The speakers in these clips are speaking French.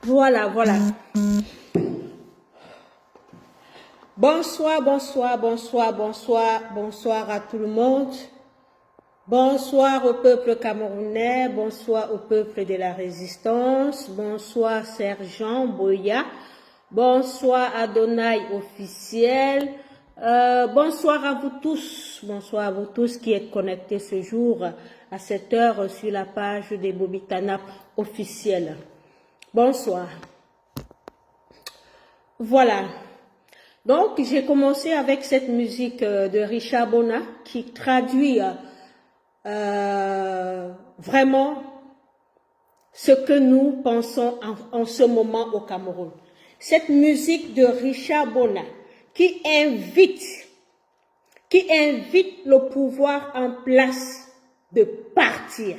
Voilà, voilà. Bonsoir, bonsoir, bonsoir, bonsoir, bonsoir à tout le monde. Bonsoir au peuple camerounais, bonsoir au peuple de la résistance, bonsoir Sergent Boya, bonsoir Adonai officiel, bonsoir à vous tous qui êtes connectés ce jour à cette heure sur la page des Bobitana officielle. Bonsoir. Voilà. Donc, j'ai commencé avec cette musique de Richard Bona qui traduit vraiment ce que nous pensons en ce moment au Cameroun. Cette musique de Richard Bona qui invite le pouvoir en place de partir.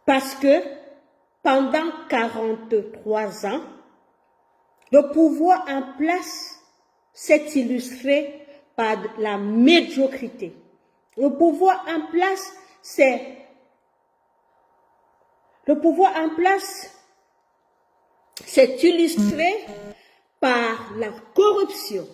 Parce que pendant 43 ans, le pouvoir en place s'est illustré par la médiocrité. Le pouvoir en place s'est illustré par la corruption.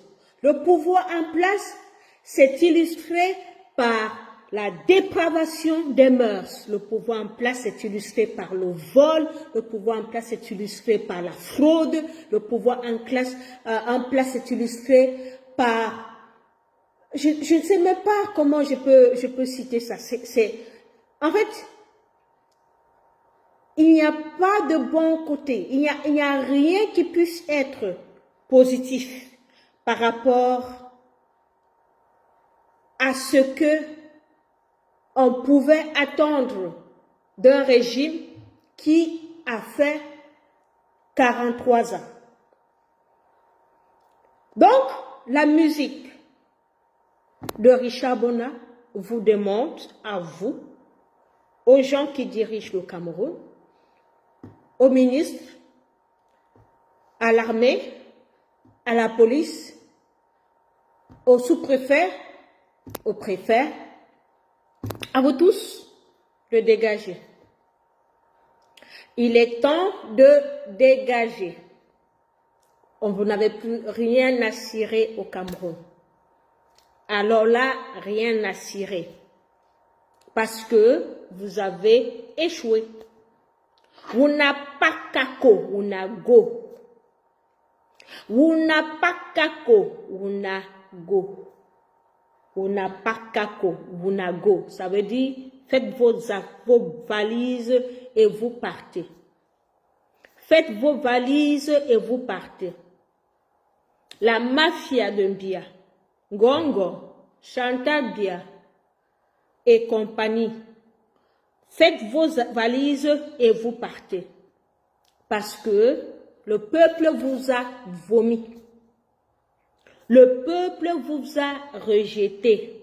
Le pouvoir en place s'est illustré par la dépravation des mœurs. Le pouvoir en place s'est illustré par le vol. Le pouvoir en place s'est illustré par la fraude. Le pouvoir en place s'est illustré par... Je ne sais même pas comment je peux citer ça. En fait, il n'y a pas de bon côté. Il n'y a rien qui puisse être positif par rapport à ce que on pouvait attendre d'un régime qui a fait 43 ans. Donc, la musique de Richard Bona vous démontre à vous, aux gens qui dirigent le Cameroun, aux ministres, à l'armée, à la police, aux sous-préfets, aux préfets, à vous tous de dégager. Il est temps de dégager. Vous n'avez plus rien à cirer au Cameroun. Alors là, rien à cirer. Parce que vous avez échoué. Vous n'avez pas kako, vous n'avez go. Vous n'avez pas kako, vous n'avez go. Vous n'avez pas kako, vous n'avez go. Ça veut dire, faites vos valises et vous partez. Faites vos valises et vous partez. La mafia de Mbia, Gongo, Chantal Bia et compagnie, faites vos valises et vous partez. Parce que le peuple vous a vomi. Le peuple vous a rejeté.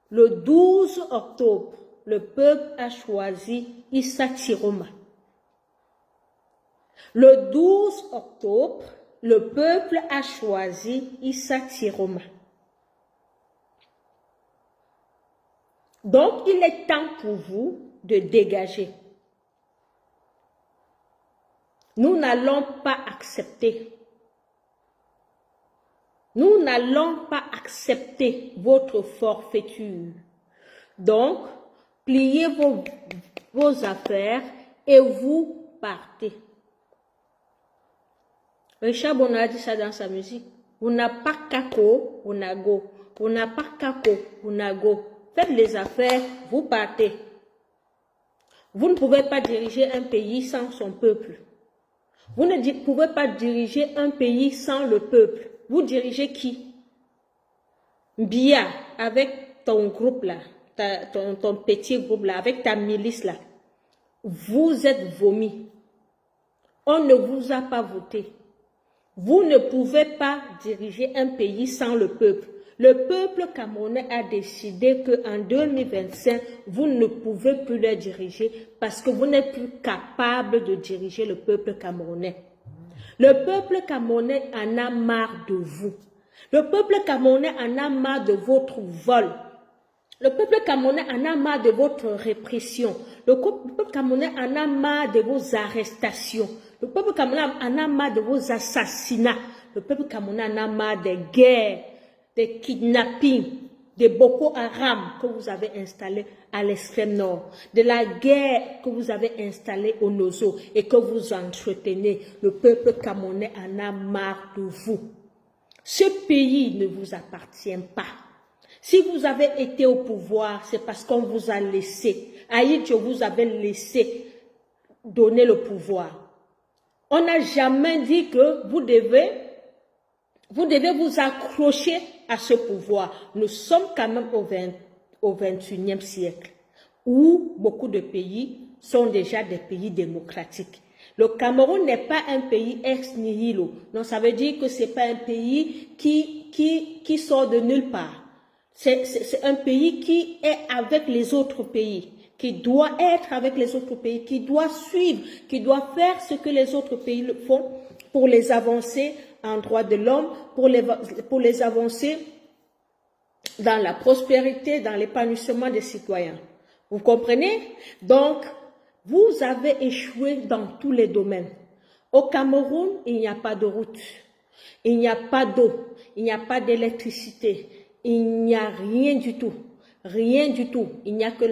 Le 12 octobre, le peuple a choisi Issa Tiroma. Le 12 octobre, le peuple a choisi Issa Tiroma. Donc, il est temps pour vous de dégager. Nous n'allons pas accepter. Nous n'allons pas accepter votre forfaiture. Donc, pliez vos affaires et vous partez. Richard Bona a dit ça dans sa musique. Vous n'avez pas kako, vous n'avez go. Vous n'avez pas kako, vous n'avez go. Faites les affaires, vous partez. Vous ne pouvez pas diriger un pays sans son peuple. Vous ne pouvez pas diriger un pays sans le peuple. Vous dirigez qui? Mbia, avec ton groupe là, ton petit groupe là, avec ta milice là. Vous êtes vomis. On ne vous a pas voté. Vous ne pouvez pas diriger un pays sans le peuple. Le peuple camerounais a décidé qu'en 2025, vous ne pouvez plus le diriger parce que vous n'êtes plus capable de diriger le peuple camerounais. Le peuple camerounais en a marre de vous. Le peuple camerounais en a marre de votre vol. Le peuple camerounais en a marre de votre répression. Le peuple camerounais en a marre de vos arrestations. Le peuple camerounais en a marre de vos assassinats. Le peuple camerounais en a marre des guerres, des kidnappings, des Boko Haram que vous avez installés à l'extrême nord, de la guerre que vous avez installée au Nozo et que vous entretenez. Le peuple camerounais en a marre de vous. Ce pays ne vous appartient pas. Si vous avez été au pouvoir, c'est parce qu'on vous a laissé. Aïdjo vous avez laissé donner le pouvoir. On n'a jamais dit que vous devez vous accrocher à ce pouvoir. Nous sommes quand même au 21e siècle, où beaucoup de pays sont déjà des pays démocratiques. Le Cameroun n'est pas un pays ex nihilo. Non, ça veut dire que ce n'est pas un pays qui sort de nulle part. C'est un pays qui est avec les autres pays, qui doit être avec les autres pays, qui doit suivre, qui doit faire ce que les autres pays font pour les avancer en droits de l'homme, pour les avancer dans la prospérité, dans l'épanouissement des citoyens. Vous comprenez? Donc, vous avez échoué dans tous les domaines. Au Cameroun, il n'y a pas de route, il n'y a pas d'eau, il n'y a pas d'électricité, il n'y a rien du tout, rien du tout. Il n'y a que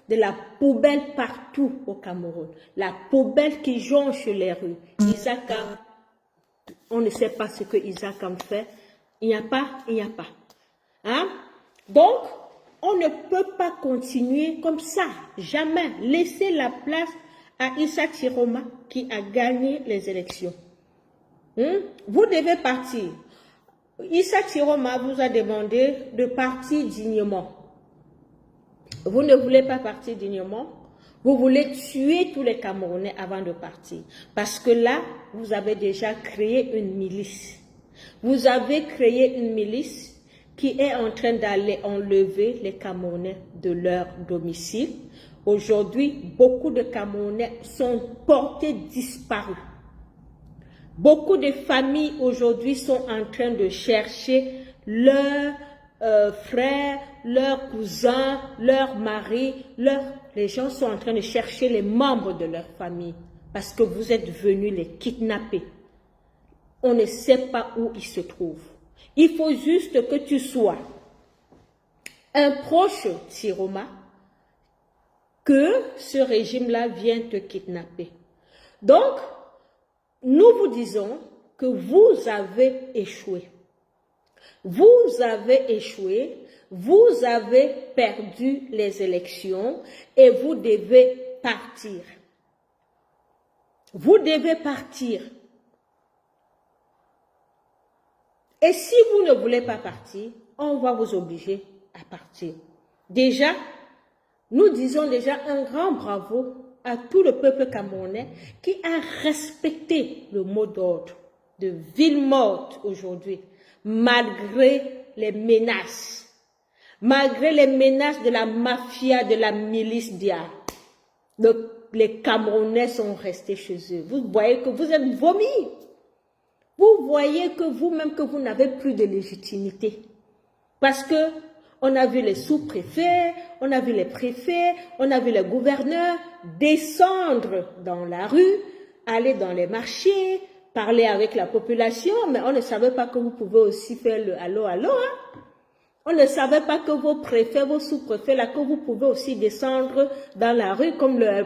de la poubelle partout au Cameroun. La poubelle qui jonche les rues. Isaac, on ne sait pas ce que Isaac a fait. Il n'y a pas, il n'y a pas. Hein? Donc, on ne peut pas continuer comme ça. Jamais. Laissez la place à Issa Tiroma qui a gagné les élections. Vous devez partir. Issa Tiroma vous a demandé de partir dignement. Vous ne voulez pas partir dignement. Vous voulez tuer tous les Camerounais avant de partir. Parce que là, vous avez déjà créé une milice. Vous avez créé une milice qui est en train d'aller enlever les Camerounais de leur domicile. Aujourd'hui, beaucoup de Camerounais sont portés disparus. Beaucoup de familles aujourd'hui sont en train de chercher leurs frères, leurs cousins, leurs maris, les gens sont en train de chercher les membres de leur famille parce que vous êtes venus les kidnapper. On ne sait pas où ils se trouvent. Il faut juste que tu sois un proche Tiroma, que ce régime-là vienne te kidnapper. Donc, nous vous disons que vous avez échoué. Vous avez échoué, vous avez perdu les élections et vous devez partir. Vous devez partir. Et si vous ne voulez pas partir, on va vous obliger à partir. Déjà, nous disons déjà un grand bravo à tout le peuple camerounais qui a respecté le mot d'ordre de ville morte aujourd'hui, malgré les menaces de la mafia, de la milice Dia. Donc, les Camerounais sont restés chez eux. Vous voyez que vous êtes vomis. Vous voyez que vous-même, que vous n'avez plus de légitimité. Parce que on a vu les sous-préfets, on a vu les préfets, on a vu les gouverneurs descendre dans la rue, aller dans les marchés, parler avec la population, mais on ne savait pas que vous pouvez aussi faire le allô, allô. Hein? On ne savait pas que vos préfets, vos sous-préfets, là, que vous pouvez aussi descendre dans la rue comme les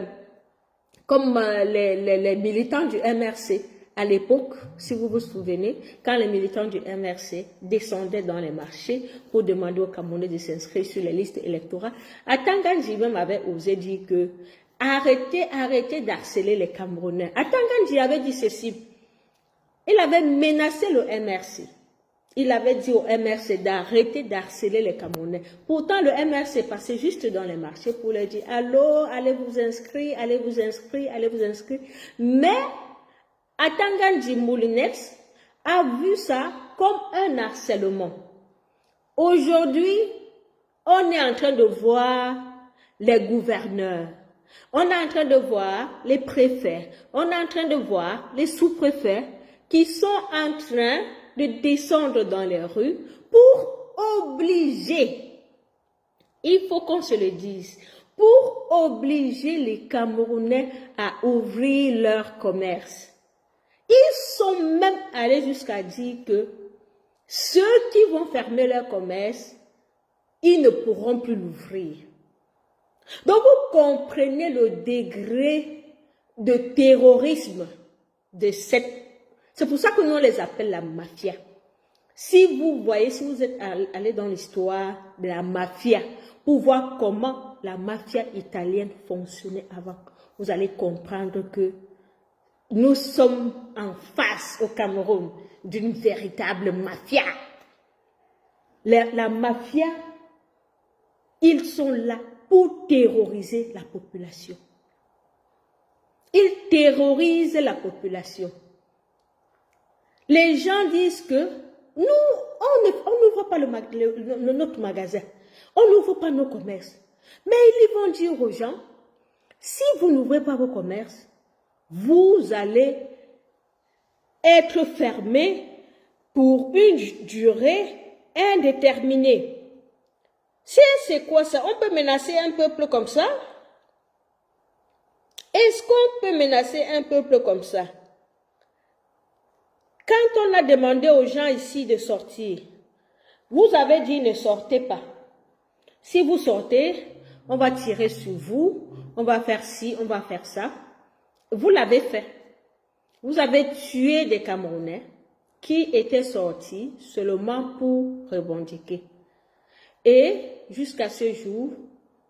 militants du MRC. À l'époque, si vous vous souvenez, quand les militants du MRC descendaient dans les marchés pour demander aux Camerounais de s'inscrire sur les listes électorales, Atangandji même avait osé dire que arrêtez d'harceler les Camerounais. Atangandji avait dit ceci. Il avait menacé le MRC. Il avait dit au MRC d'arrêter d'harceler les Camerounais. Pourtant, le MRC passait juste dans les marchés pour leur dire « Allô, allez vous inscrire, allez vous inscrire, allez vous inscrire. » Mais Atangandji Moulinex a vu ça comme un harcèlement. Aujourd'hui, on est en train de voir les gouverneurs, on est en train de voir les préfets, on est en train de voir les sous-préfets qui sont en train de descendre dans les rues pour obliger, il faut qu'on se le dise, pour obliger les Camerounais à ouvrir leur commerce. Ils sont même allés jusqu'à dire que ceux qui vont fermer leur commerce, ils ne pourront plus l'ouvrir. Donc vous comprenez le degré de terrorisme de cette... C'est pour ça que nous on les appelle la mafia. Si vous voyez, si vous êtes allé dans l'histoire de la mafia, pour voir comment la mafia italienne fonctionnait avant, vous allez comprendre que nous sommes en face au Cameroun d'une véritable mafia. La mafia, ils sont là pour terroriser la population. Ils terrorisent la population. Les gens disent que nous, on n'ouvre pas notre magasin, on n'ouvre pas nos commerces. Mais ils vont dire aux gens, si vous n'ouvrez pas vos commerces, vous allez être fermé pour une durée indéterminée. C'est quoi ça? On peut menacer un peuple comme ça? Est-ce qu'on peut menacer un peuple comme ça? Quand on a demandé aux gens ici de sortir, vous avez dit ne sortez pas. Si vous sortez, on va tirer sur vous, on va faire ci, on va faire ça. Vous l'avez fait. Vous avez tué des Camerounais qui étaient sortis seulement pour revendiquer. Et jusqu'à ce jour,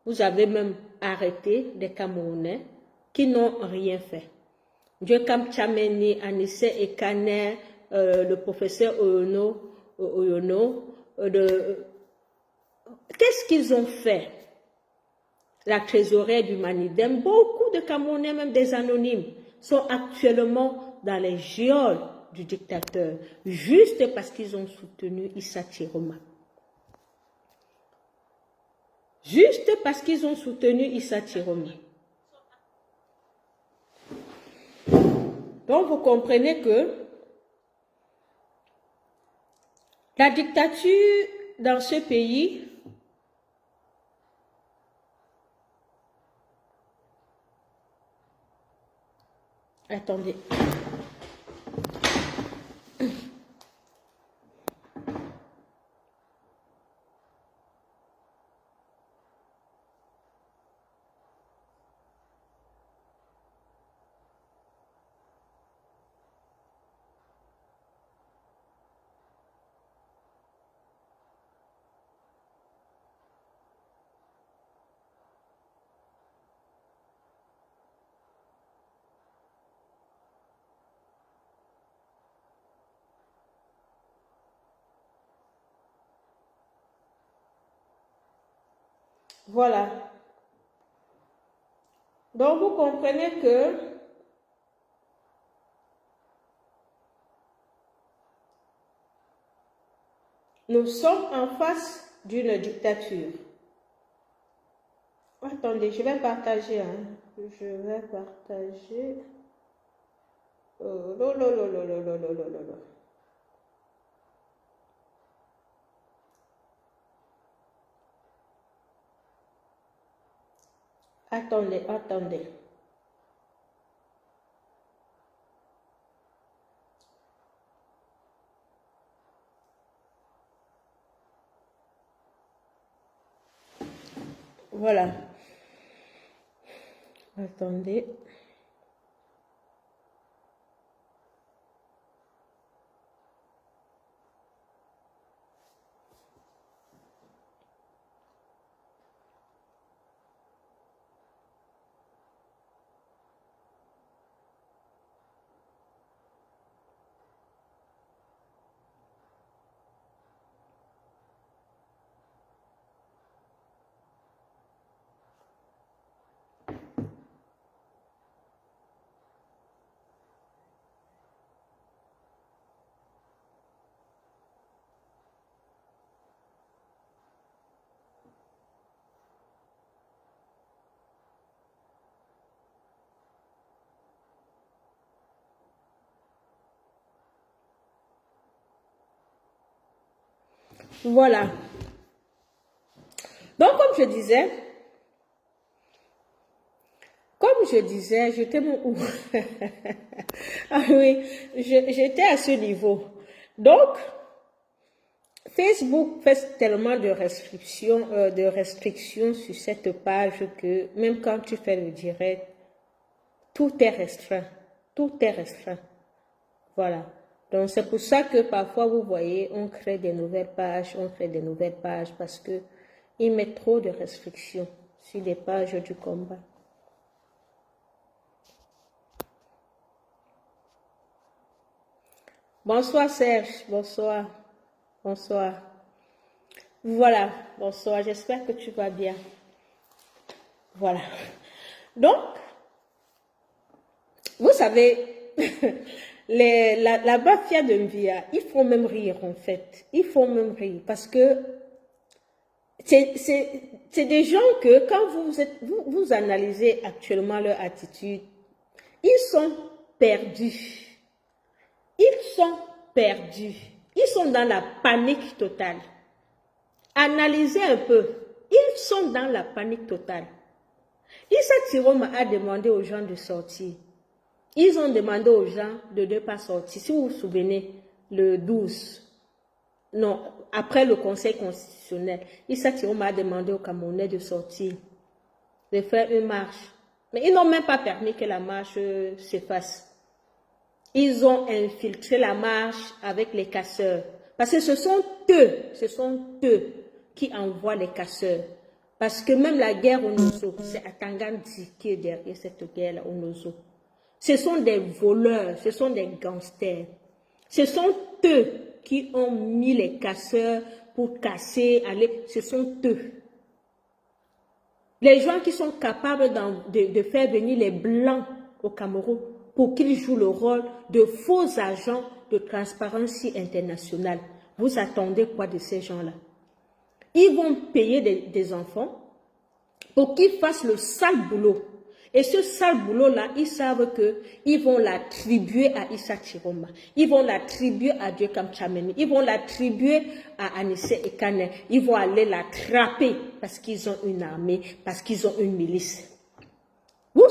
vous avez même arrêté des Camerounais qui n'ont rien fait. Dieu Kamchameni, Anisse Ekane, le professeur Oyono, qu'est-ce qu'ils ont fait? la trésorière du Manidem, beaucoup de Camerounais, même des anonymes, sont actuellement dans les geôles du dictateur, juste parce qu'ils ont soutenu Issa Chiroma. Juste parce qu'ils ont soutenu Issa Chiroma. Donc vous comprenez que la dictature dans ce pays attendez. Voilà. Donc vous comprenez que nous sommes en face d'une dictature. Attendez, je vais partager. Hein. Je vais partager. Attendez, attendez. Voilà. Attendez. Voilà. Donc, comme je disais, j'étais mon... ah oui, j'étais à ce niveau. Donc, Facebook fait tellement de restrictions sur cette page que même quand tu fais le direct, tout est restreint. Tout est restreint. Voilà. Donc, c'est pour ça que parfois, vous voyez, on crée des nouvelles pages, parce que ils mettent trop de restrictions sur les pages du combat. Bonsoir Serge, bonsoir. Bonsoir. Voilà, bonsoir, j'espère que tu vas bien. Voilà. Donc, vous savez, la mafia de Mvia, ils font même rire en fait. Ils font même rire parce que c'est des gens que quand vous analysez actuellement leur attitude, ils sont perdus. Ils sont perdus. Ils sont dans la panique totale. Analysez un peu. Ils sont dans la panique totale. Issa Chiroma a demandé aux gens de sortir. Ils ont demandé aux gens de ne pas sortir. Si vous vous souvenez, le 12, non, après le Conseil constitutionnel, Issa Chiroma a demandé aux Camerounais de sortir, de faire une marche. Mais ils n'ont même pas permis que la marche se fasse. Ils ont infiltré la marche avec les casseurs. Parce que ce sont eux qui envoient les casseurs. Parce que même la guerre au Nozo, c'est Atangandi qui est derrière cette guerre au Nozo. Ce sont des voleurs, ce sont des gangsters. Ce sont eux qui ont mis les casseurs pour casser, aller. Ce sont eux. Les gens qui sont capables de faire venir les Blancs au Cameroun pour qu'ils jouent le rôle de faux agents de Transparency International. Vous attendez quoi de ces gens-là? Ils vont payer des enfants pour qu'ils fassent le sale boulot. Et ce sale boulot-là, ils savent qu'ils vont l'attribuer à Issa Chiroma. Ils vont l'attribuer à Dieu Kamchameni. Ils vont l'attribuer à Anissé Ekane. Ils vont aller l'attraper parce qu'ils ont une armée, parce qu'ils ont une milice. Vous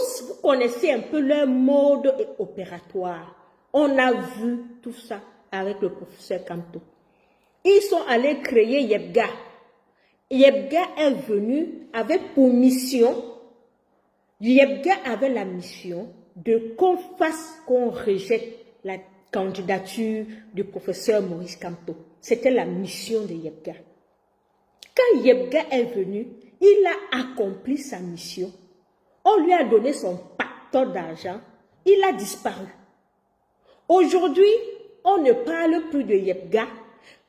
connaissez un peu leur mode opératoire. On a vu tout ça avec le professeur Kamto. Ils sont allés créer Yebga. Yebga est venu avec pour mission. Yebga avait la mission de qu'on rejette la candidature du professeur Maurice Kamto. C'était la mission de Yebga. Quand Yebga est venu, il a accompli sa mission. On lui a donné son pactole d'argent. Il a disparu. Aujourd'hui, on ne parle plus de Yebga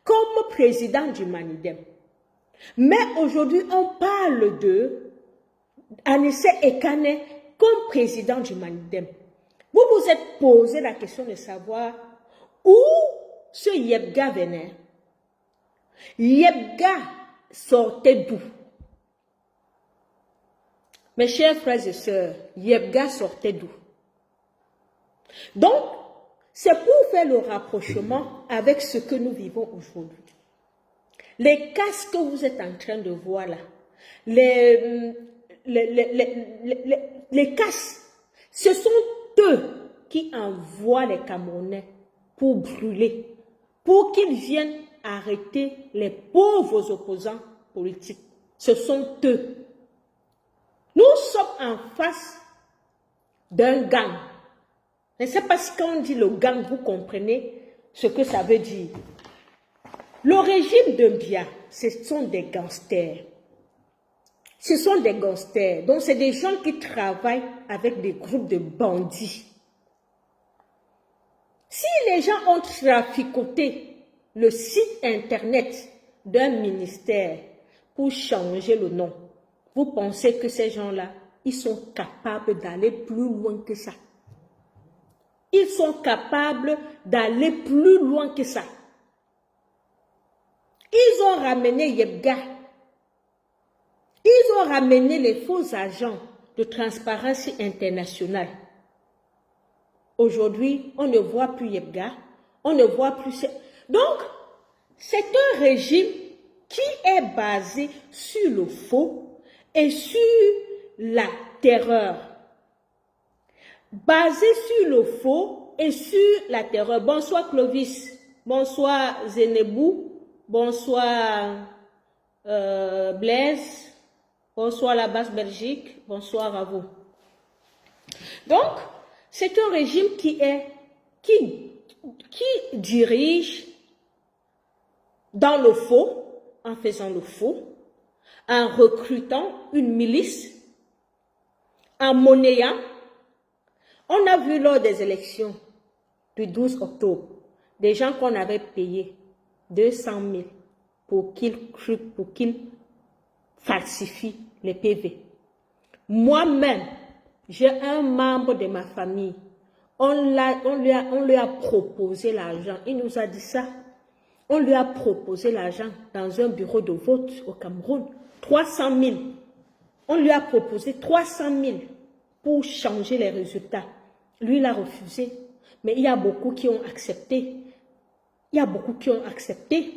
comme président du Manidem. Mais aujourd'hui, on parle de Anissé Ekane comme président du Manidem. Vous vous êtes posé la question de savoir où ce Yebga venait. Yebga sortait d'où? Mes chers frères et sœurs, Yebga sortait d'où? Donc, c'est pour faire le rapprochement avec ce que nous vivons aujourd'hui. Les casques que vous êtes en train de voir là, les casques, ce sont eux qui envoient les Camerounais pour brûler, pour qu'ils viennent arrêter les pauvres opposants politiques. Ce sont eux. Nous sommes en face d'un gang. Je ne sais pas si quand on dit le gang, vous comprenez ce que ça veut dire. Le régime de Biya, ce sont des gangsters. Ce sont des gangsters. Donc, c'est des gens qui travaillent avec des groupes de bandits. Si les gens ont traficoté le site internet d'un ministère pour changer le nom, vous pensez que ces gens-là, ils sont capables d'aller plus loin que ça. Ils sont capables d'aller plus loin que ça. Ils ont ramené Yebga. Ils ont ramené les faux agents de Transparency International. Aujourd'hui, on ne voit plus Yebga. On ne voit plus... Donc, c'est un régime qui est basé sur le faux et sur la terreur. Basé sur le faux et sur la terreur. Bonsoir Clovis. Bonsoir Zenebou. Bonsoir Blaise. Bonsoir la basse Belgique. Bonsoir à vous. Donc, c'est un régime qui dirige dans le faux, en faisant le faux, en recrutant une milice, en monnayant. On a vu lors des élections du 12 octobre, des gens qu'on avait payés 200 000 pour qu'ils falsifient les PV. Moi-même, j'ai un membre de ma famille, on lui a proposé l'argent, il nous a dit ça. On lui a proposé l'argent dans un bureau de vote au Cameroun, 300 000. On lui a proposé 300 000 pour changer les résultats. Lui, il a refusé. Mais il y a beaucoup qui ont accepté. Il y a beaucoup qui ont accepté.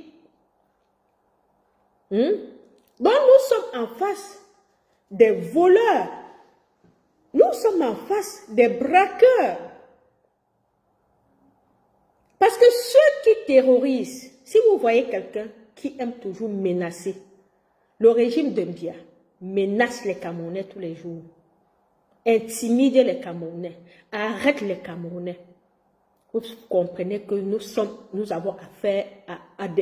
Donc, nous sommes en face des voleurs. Nous sommes en face des braqueurs. Parce que ceux qui terrorisent, si vous voyez quelqu'un qui aime toujours menacer, le régime de Biya menace les Camerounais tous les jours, intimide les Camerounais, arrête les Camerounais. Vous comprenez que nous avons affaire à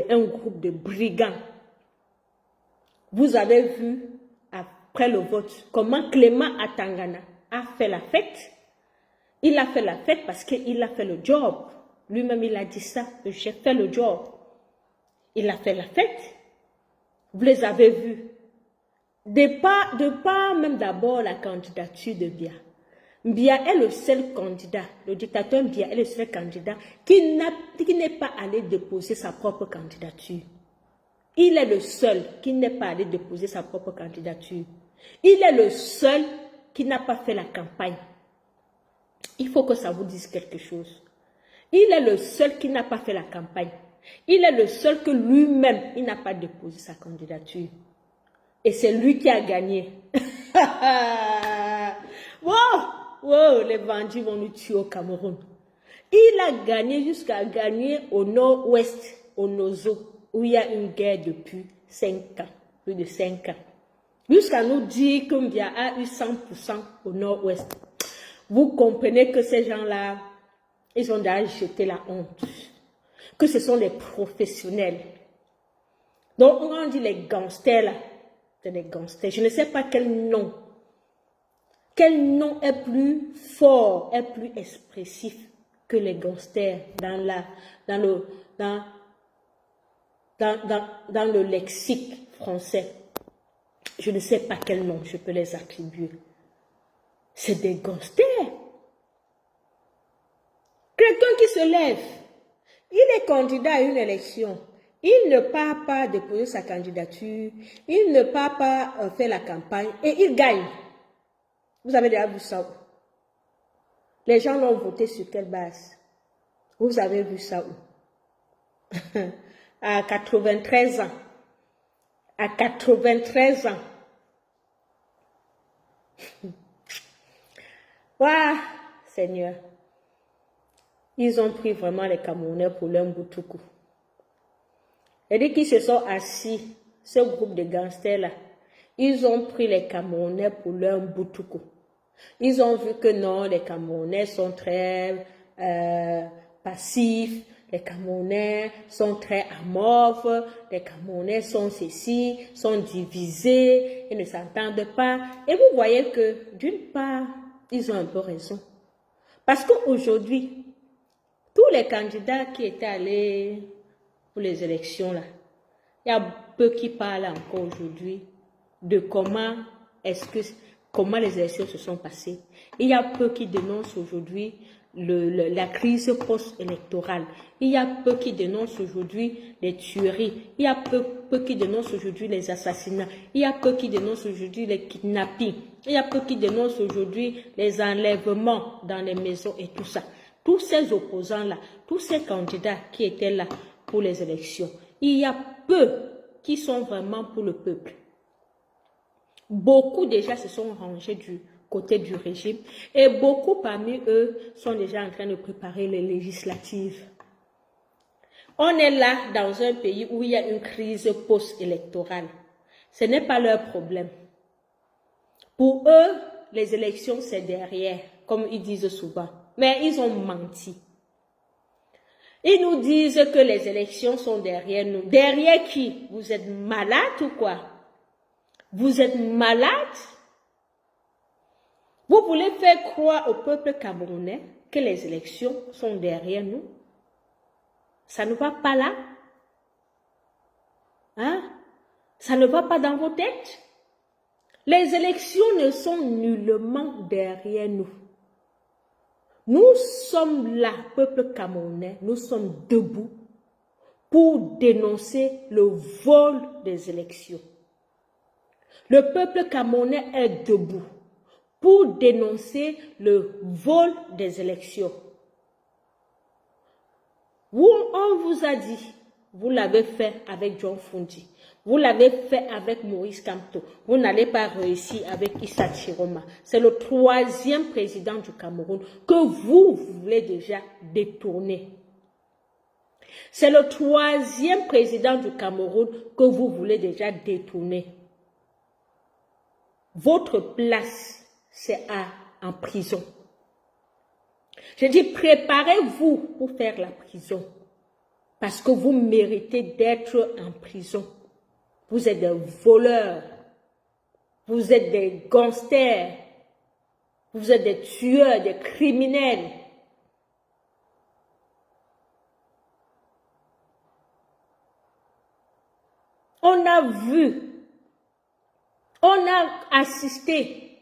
un groupe de brigands. Vous avez vu, après le vote, comment Clément Atangana a fait la fête. Il a fait la fête parce qu'il a fait le job. Lui-même, il a dit ça, j'ai fait le job. Il a fait la fête. Vous les avez vus De part même d'abord la candidature de Biya. Biya est le seul candidat, le dictateur Biya est le seul candidat qui n'est pas allé déposer sa propre candidature. Il est le seul qui n'est pas allé déposer sa propre candidature. Il est le seul qui n'a pas fait la campagne. Il faut que ça vous dise quelque chose. Il est le seul qui n'a pas fait la campagne. Il est le seul que lui-même, il n'a pas déposé sa candidature. Et c'est lui qui a gagné. Wow, les bandits vont nous tuer au Cameroun. Il a gagné jusqu'à gagner au nord-ouest, au Nozo, où il y a une guerre depuis 5 ans, plus de 5 ans. Jusqu'à nous dire que Biya a eu 100% au nord-ouest. Vous comprenez que ces gens-là, ils ont déjà jeté la honte. Que ce sont des professionnels. Donc, on dit les gangsters là. C'est des gangsters. Je ne sais pas quel nom. Quel nom est plus fort, est plus expressif que les gangsters dans le lexique français. Je ne sais pas quel nom je peux les attribuer. C'est des gangsters. Quelqu'un qui se lève, il est candidat à une élection. Il ne part pas déposer sa candidature, il ne part pas faire la campagne et il gagne. Vous avez déjà vu ça où? Les gens l'ont voté sur quelle base? Vous avez vu ça où? À 93 ans. À 93 ans. Waouh, Seigneur. Ils ont pris vraiment les Camerounais pour leur boutoukou. Et dès qu'ils se sont assis, ce groupe de gangsters-là, ils ont pris les Camerounais pour leur boutoukou. Ils ont vu que non, les Camerounais sont très passifs, les Camerounais sont très amorphes, les Camerounais sont ceci, sont divisés, ils ne s'entendent pas. Et vous voyez que, d'une part, ils ont un peu raison. Parce qu'aujourd'hui, tous les candidats qui étaient allés pour les élections, là, il y a peu qui parlent encore aujourd'hui de comment les élections se sont passées. Il y a peu qui dénoncent aujourd'hui la crise post-électorale. Il y a peu qui dénoncent aujourd'hui les tueries. Il y a peu qui dénoncent aujourd'hui les assassinats. Il y a peu qui dénoncent aujourd'hui les kidnappings. Il y a peu qui dénoncent aujourd'hui les enlèvements dans les maisons et tout ça. Tous ces opposants-là, tous ces candidats qui étaient là pour les élections, il y a peu qui sont vraiment pour le peuple. Beaucoup déjà se sont rangés du côté du régime et beaucoup parmi eux sont déjà en train de préparer les législatives. On est là dans un pays où il y a une crise post-électorale. Ce n'est pas leur problème. Pour eux, les élections, c'est derrière, comme ils disent souvent. Mais ils ont menti. Ils nous disent que les élections sont derrière nous. Derrière qui? Vous êtes malade ou quoi? Vous êtes malade? Vous voulez faire croire au peuple camerounais que les élections sont derrière nous? Ça ne va pas là? Hein? Ça ne va pas dans vos têtes? Les élections ne sont nullement derrière nous. Nous sommes là, peuple camerounais, nous sommes debout pour dénoncer le vol des élections. Le peuple camerounais est debout pour dénoncer le vol des élections. On vous a dit, vous l'avez fait avec John Fundi, vous l'avez fait avec Maurice Kamto, vous n'allez pas réussir avec Issa Chiroma. C'est le 3e président du Cameroun que vous voulez déjà détourner. C'est le 3e président du Cameroun que vous voulez déjà détourner. Votre place, c'est en prison. Je dis, préparez-vous pour faire la prison. Parce que vous méritez d'être en prison. Vous êtes des voleurs. Vous êtes des gangsters. Vous êtes des tueurs, des criminels. On a vu On a assisté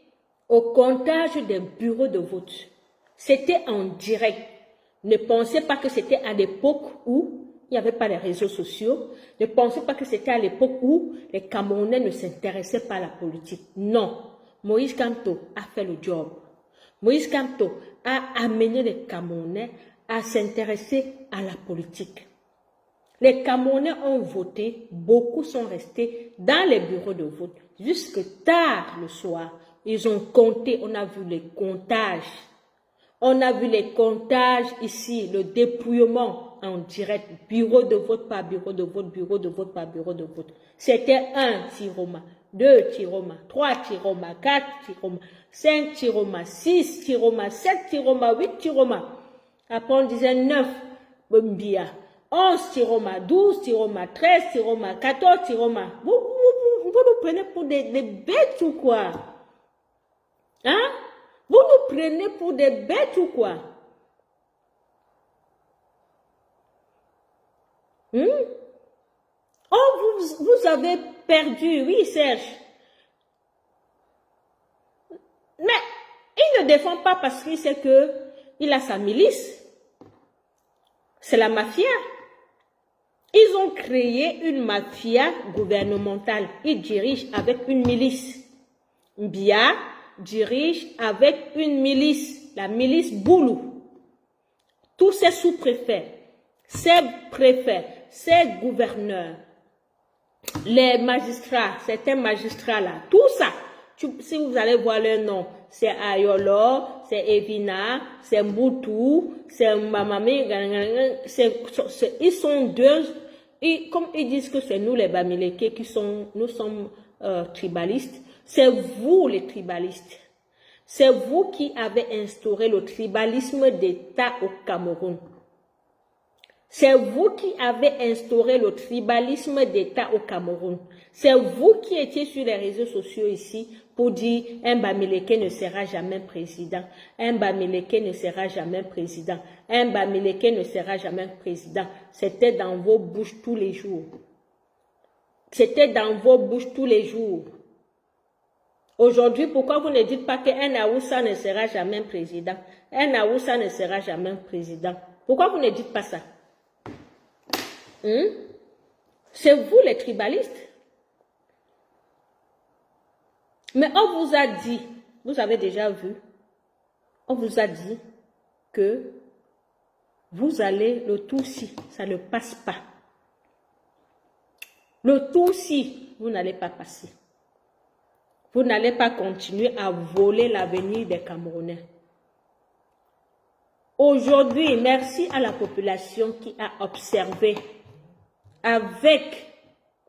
au comptage des bureaux de vote. C'était en direct. Ne pensez pas que c'était à l'époque où il n'y avait pas les réseaux sociaux. Ne pensez pas que c'était à l'époque où les Camerounais ne s'intéressaient pas à la politique. Non. Moïse Kamto a fait le job. Moïse Kamto a amené les Camerounais à s'intéresser à la politique. Les Camerounais ont voté, beaucoup sont restés dans les bureaux de vote jusque tard le soir. Ils ont compté, on a vu les comptages. On a vu les comptages ici, le dépouillement en direct, bureau de vote par bureau de vote, bureau de vote par bureau de vote. C'était 1 Tiroma, 2 Tiroma, 3 Tiroma, 4 Tiroma, 5 Tiroma, 6 Tiroma, 7 Tiroma, 8 Tiroma. Après on disait 9 Mbia, 11 Tiroma, 12 Tiroma, 13 Tiroma, 14 Tiroma. Vous nous prenez pour des bêtes ou quoi? Hein? Vous nous prenez pour des bêtes ou quoi? Oh, vous avez perdu, oui Serge. Mais il ne défend pas parce qu'il sait qu'il a sa milice. C'est la mafia. Ils ont créé une mafia gouvernementale. Ils dirigent avec une milice. Mbia dirige avec une milice, la milice Boulou. Tous ces sous-préfets, ces préfets, ces gouverneurs, les magistrats, certains magistrats là, tout ça, si vous allez voir leur nom, c'est Ayolo, c'est Evina, c'est Mboutou, c'est Mamami, ils sont deux, et comme ils disent que c'est nous les Bamileke nous sommes tribalistes, c'est vous les tribalistes. C'est vous qui avez instauré le tribalisme d'État au Cameroun. C'est vous qui avez instauré le tribalisme d'État au Cameroun. C'est vous qui étiez sur les réseaux sociaux ici pour dire un Bamileke ne sera jamais président. Un Bamileke ne sera jamais président. Un Bamileke ne sera jamais président. C'était dans vos bouches tous les jours. C'était dans vos bouches tous les jours. Aujourd'hui, pourquoi vous ne dites pas qu'un Aoussa ne sera jamais président? Un Aoussa ne sera jamais président. Pourquoi vous ne dites pas ça? C'est vous les tribalistes. Mais on vous a dit, vous avez déjà vu, on vous a dit que vous allez, le Tutsi, ça ne passe pas. Le Tutsi, vous n'allez pas passer. Vous n'allez pas continuer à voler l'avenir des Camerounais. Aujourd'hui, merci à la population qui a observé avec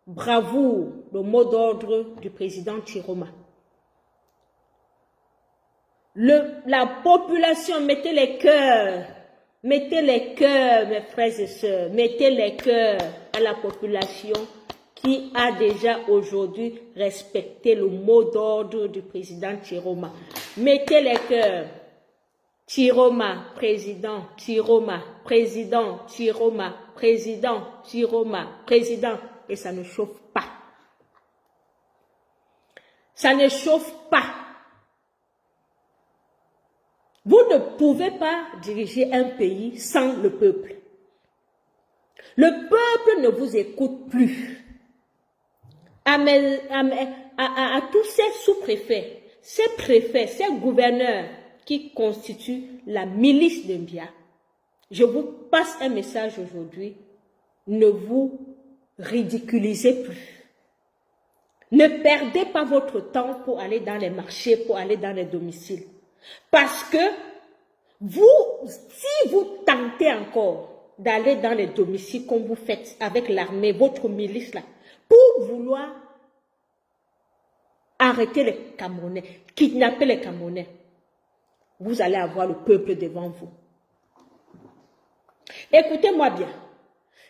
bravoure le mot d'ordre du président Tiroma. La population, mettez les cœurs, mes frères et sœurs, mettez les cœurs à la population qui a déjà aujourd'hui respecté le mot d'ordre du président Tiroma. Mettez les cœurs. Tiroma, président, Tiroma, président, Tiroma, président, Tiroma, président. Et ça ne chauffe pas. Ça ne chauffe pas. Vous ne pouvez pas diriger un pays sans le peuple. Le peuple ne vous écoute plus. À tous ces sous-préfets, ces préfets, ces gouverneurs qui constituent la milice de Mbia, je vous passe un message aujourd'hui, ne vous ridiculisez plus. Ne perdez pas votre temps pour aller dans les marchés, pour aller dans les domiciles. Parce que si vous tentez encore d'aller dans les domiciles comme vous faites avec l'armée, votre milice là, pour vouloir arrêter les Camerounais, kidnapper les Camerounais, vous allez avoir le peuple devant vous. Écoutez-moi bien.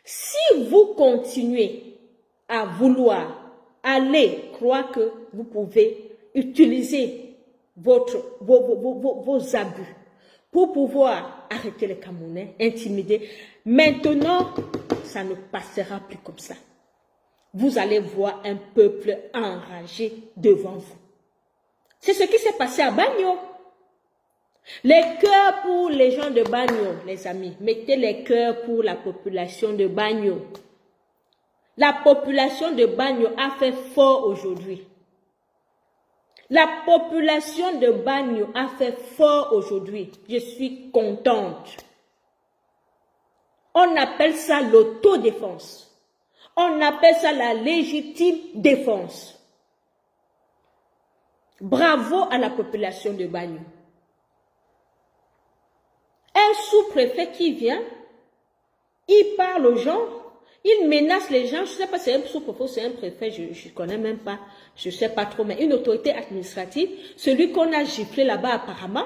Si vous continuez à vouloir aller croire que vous pouvez utiliser vos abus pour pouvoir arrêter les Camerounais, intimider, maintenant, ça ne passera plus comme ça. vous allez voir un peuple enragé devant vous. C'est ce qui s'est passé à Bagno. Les cœurs pour les gens de Bagno, les amis. Mettez les cœurs pour la population de Bagno. La population de Bagno a fait fort aujourd'hui. La population de Bagno a fait fort aujourd'hui. Je suis contente. On appelle ça l'autodéfense. On appelle ça la légitime défense. Bravo à la population de Bagno. Un sous-préfet qui vient, il parle aux gens, il menace les gens. Je ne sais pas si c'est un sous-préfet ou c'est un préfet, je ne connais même pas, je ne sais pas trop, mais une autorité administrative, celui qu'on a giflé là-bas apparemment,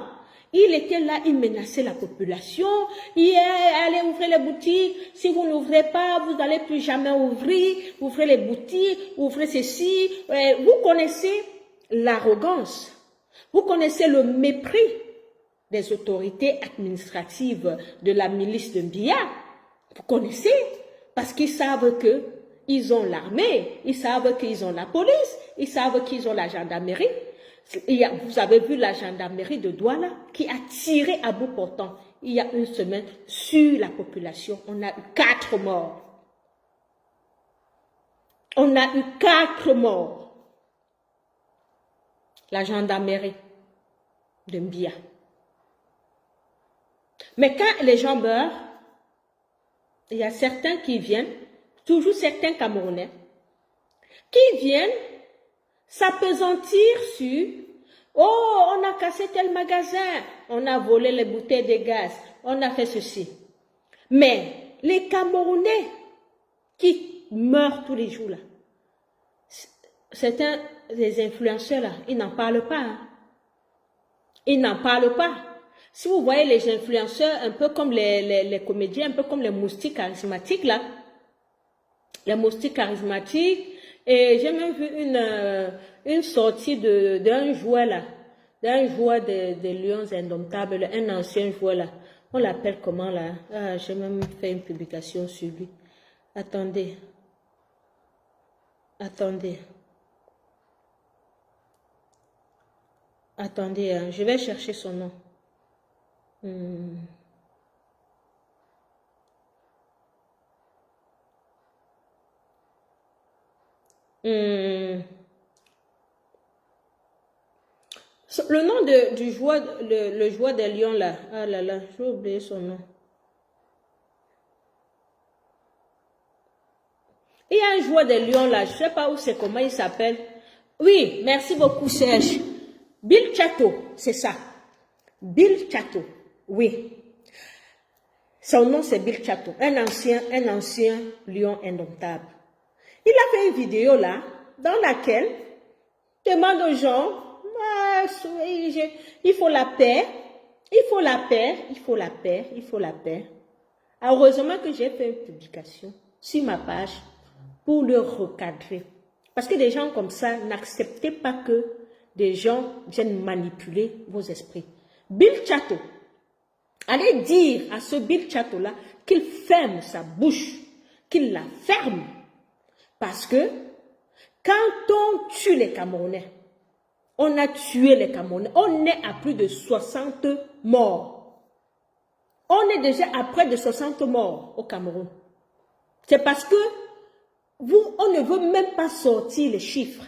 il était là, il menaçait la population, il allait ouvrir les boutiques, si vous n'ouvrez pas, vous n'allez plus jamais ouvrir, ouvrez les boutiques, ouvrez ceci. Vous connaissez l'arrogance, vous connaissez le mépris des autorités administratives de la milice de Mbia. Vous connaissez, parce qu'ils savent qu'ils ont l'armée, ils savent qu'ils ont la police, ils savent qu'ils ont la gendarmerie. Vous avez vu la gendarmerie de Douala qui a tiré à bout portant il y a une semaine sur la population. On a eu 4 morts. On a eu 4 morts. La gendarmerie de Mbia. Mais quand les gens meurent, il y a certains qui viennent, toujours certains Camerounais, qui viennent s'appesantir sur « Oh, on a cassé tel magasin, on a volé les bouteilles de gaz, on a fait ceci. » Mais les Camerounais qui meurent tous les jours là, certains des influenceurs là, ils n'en parlent pas. Hein. Ils n'en parlent pas. Si vous voyez les influenceurs, un peu comme les comédiens, un peu comme les moustiques charismatiques là, les moustiques charismatiques, et j'ai même vu une sortie d'un joueur là, d'un joueur des Lions Indomptables, un ancien joueur là, on l'appelle comment là? Ah, j'ai même fait une publication sur lui. Attendez. Attendez. Attendez, hein, je vais chercher son nom. Le nom du joueur, le joueur des Lions là, ah là là, j'ai oublié son nom. Il y a un joueur des Lions là, je ne sais pas où c'est, comment il s'appelle. Oui, merci beaucoup Serge. Bill Chateau, c'est ça. Bill Chateau, oui. Son nom c'est Bill Chateau, un ancien lion indomptable. Il a fait une vidéo là, dans laquelle il demande aux gens, ah, il faut la paix, il faut la paix, il faut la paix, il faut la paix. Heureusement que j'ai fait une publication sur ma page pour le recadrer. Parce que des gens comme ça, n'acceptez pas que des gens viennent manipuler vos esprits. Bill Chateau, allez dire à ce Bill Chateau là qu'il ferme sa bouche, qu'il la ferme. Parce que quand on tue les Camerounais, on a tué les Camerounais, on est à plus de 60 morts. On est déjà à près de 60 morts au Cameroun. C'est parce que on ne veut même pas sortir les chiffres.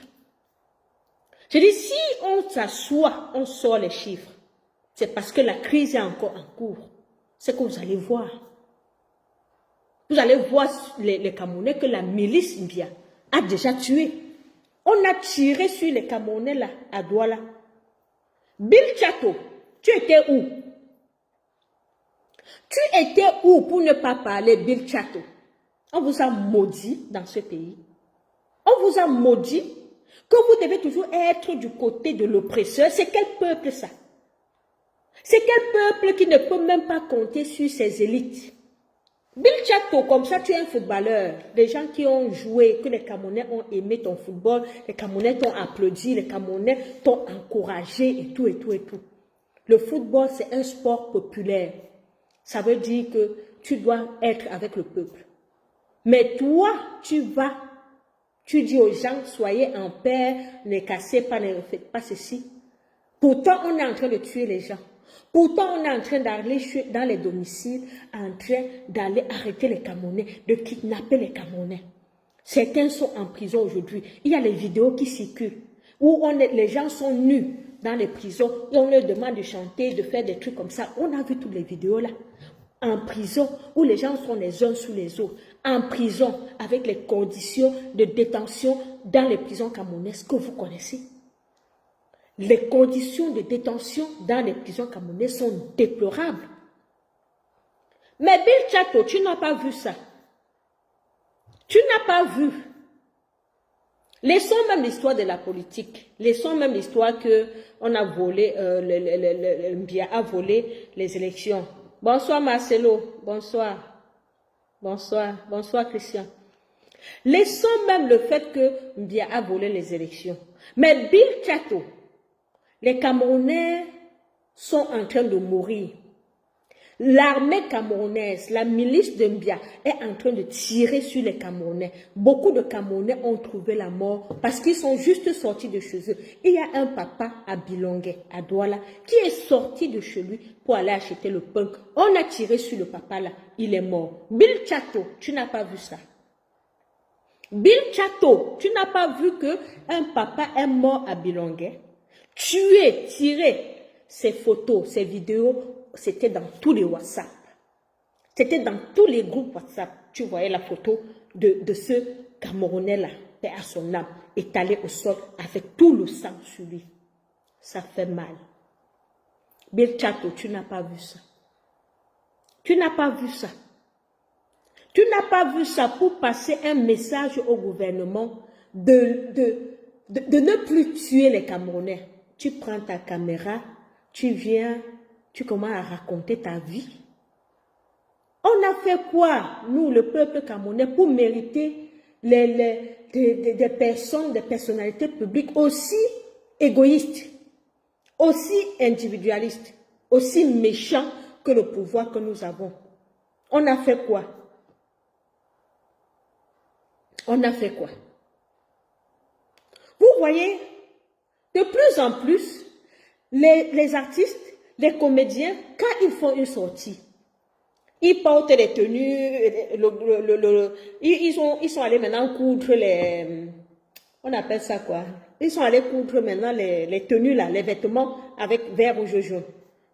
Je dis, si on s'assoit, on sort les chiffres, c'est parce que la crise est encore en cours. C'est que vous allez voir. Vous allez voir les Camerounais que la milice Mbia a déjà tué. On a tiré sur les Camerounais là, à Douala. Bill Chateau, tu étais où? Tu étais où pour ne pas parler, Bill Chateau? On vous a maudit dans ce pays. On vous a maudit que vous devez toujours être du côté de l'oppresseur. C'est quel peuple ça? C'est quel peuple qui ne peut même pas compter sur ses élites? Bill Chateau, comme ça tu es un footballeur. Des gens qui ont joué, que les Camerounais ont aimé ton football, les Camerounais t'ont applaudi, les Camerounais t'ont encouragé et tout, et tout, et tout. Le football, c'est un sport populaire. Ça veut dire que tu dois être avec le peuple. Mais toi, tu vas Tu dis aux gens, soyez en paix, ne cassez pas, ne faites pas ceci. Pourtant, on est en train de tuer les gens. Pourtant, on est en train d'aller dans les domiciles, en train d'aller arrêter les Camerounais, de kidnapper les Camerounais. Certains sont en prison aujourd'hui. Il y a les vidéos qui circulent, où les gens sont nus dans les prisons, et on leur demande de chanter, de faire des trucs comme ça. On a vu toutes les vidéos là. En prison, où les gens sont les uns sous les autres. En prison, avec les conditions de détention dans les prisons camerounaises que vous connaissez. Les conditions de détention dans les prisons camerounaises sont déplorables. Mais Bill Chato, tu n'as pas vu ça. Tu n'as pas vu. Laissons même l'histoire de la politique. Laissons même l'histoire qu'on a volé, Mbia a volé les élections. Bonsoir Marcelo. Bonsoir. Bonsoir. Bonsoir Christian. Laissons même le fait que Mbia a volé les élections. Mais Bill Chato, les Camerounais sont en train de mourir. L'armée camerounaise, la milice de Mbia est en train de tirer sur les Camerounais. Beaucoup de Camerounais ont trouvé la mort parce qu'ils sont juste sortis de chez eux. Il y a un papa à Bilongué, à Douala, qui est sorti de chez lui pour aller acheter le pain. On a tiré sur le papa là, il est mort. Bill Chato, tu n'as pas vu ça. Bill Chato, tu n'as pas vu qu'un papa est mort à Bilongué, tué, tiré. Ces photos, ces vidéos, c'était dans tous les WhatsApp. C'était dans tous les groupes WhatsApp. Tu voyais la photo de ce Camerounais-là, paix à son âme, étalé au sol avec tout le sang sur lui. Ça fait mal. Bill Chato, tu n'as pas vu ça. Tu n'as pas vu ça. Tu n'as pas vu ça pour passer un message au gouvernement de ne plus tuer les Camerounais. Tu prends ta caméra, tu viens, tu commences à raconter ta vie. On a fait quoi, nous, le peuple camerounais, pour mériter des personnes, des personnalités publiques aussi égoïstes, aussi individualistes, aussi méchants que le pouvoir que nous avons? On a fait quoi? On a fait quoi? Vous voyez, de plus en plus, les artistes, les comédiens, quand ils font une sortie, ils portent les tenues, ils sont allés maintenant coudre les... On appelle ça quoi? Ils sont allés coudre maintenant les tenues là, les vêtements avec vert, rouge, jaune.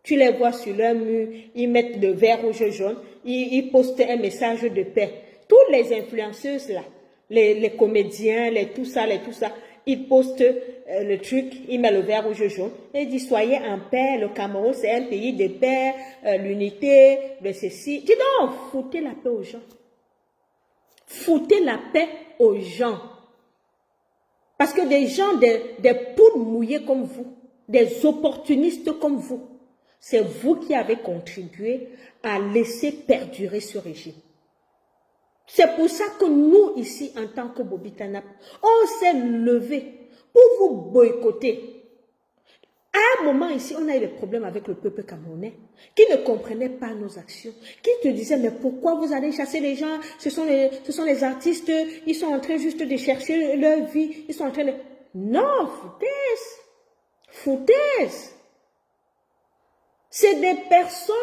Tu les vois sur leur mur, ils mettent le vert, rouge, jaune, ils postent un message de paix. Toutes les influenceuses là, les comédiens, tout ça, ils postent le truc, ils mettent le vert, rouge, jaune, et ils disent soyez en paix, le Cameroun c'est un pays de paix, l'unité, le ceci. Dis donc, foutez la paix aux gens. Foutez la paix aux gens. Parce que des gens, des poules mouillées comme vous, des opportunistes comme vous, c'est vous qui avez contribué à laisser perdurer ce régime. C'est pour ça que nous, ici, en tant que Bobby Tanap, on s'est levé pour vous boycotter. À un moment ici, on a eu des problèmes avec le peuple camerounais qui ne comprenait pas nos actions, qui te disaient, mais pourquoi vous allez chasser les gens? Ce sont les artistes, ils sont en train juste de chercher leur vie, ils sont en train de... Non, foutaise! Foutaise! C'est des personnes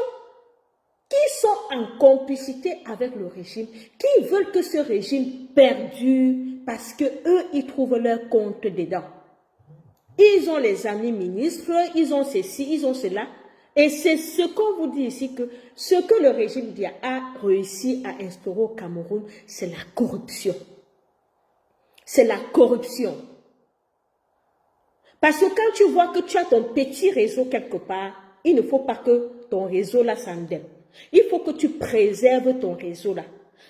qui sont en complicité avec le régime, qui veulent que ce régime perdure parce que eux ils trouvent leur compte dedans. Ils ont les amis ministres, ils ont ceci, ils ont cela. Et c'est ce qu'on vous dit ici, que ce que le régime a réussi à instaurer au Cameroun, c'est la corruption. C'est la corruption. Parce que quand tu vois que tu as ton petit réseau quelque part, il ne faut pas que ton réseau là s'endème. Il faut que tu préserves ton réseau là.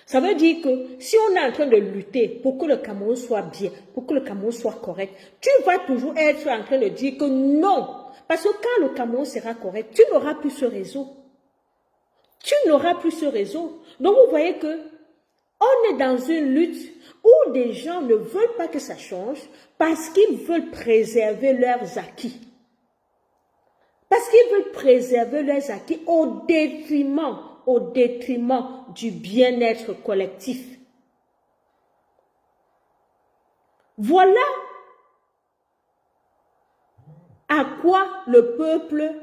Ça veut dire que si on est en train de lutter pour que le Cameroun soit bien, pour que le Cameroun soit correct, tu vas toujours être en train de dire que non. Parce que quand le Cameroun sera correct, tu n'auras plus ce réseau. Tu n'auras plus ce réseau. Donc vous voyez que on est dans une lutte où des gens ne veulent pas que ça change parce qu'ils veulent préserver leurs acquis. Parce qu'ils veulent préserver leurs acquis au détriment du bien-être collectif. Voilà à quoi le peuple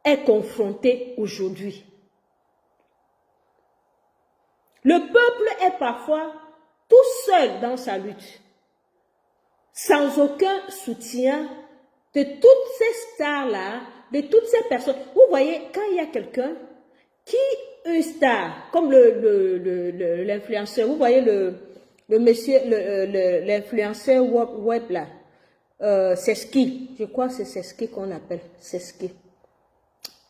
est confronté aujourd'hui. Le peuple est parfois tout seul dans sa lutte, sans aucun soutien de toutes ces stars-là, de toutes ces personnes. Vous voyez, quand il y a quelqu'un qui est une star, comme l'influenceur, vous voyez le monsieur, l'influenceur web là, c'est ski, je crois que c'est ski qu'on appelle, c'est ski.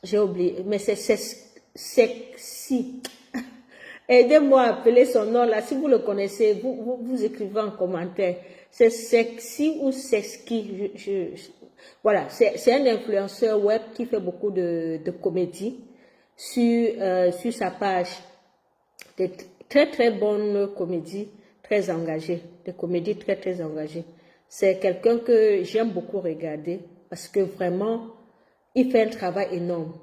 J'ai oublié, mais c'est sexy. Aidez-moi à appeler son nom là, si vous le connaissez, vous écrivez en commentaire. C'est sexy ou sexy, voilà, c'est un influenceur web qui fait beaucoup de comédie sur sa page. De très bonnes comédies, très engagées, des comédies très engagées. C'est quelqu'un que j'aime beaucoup regarder parce que vraiment, il fait un travail énorme.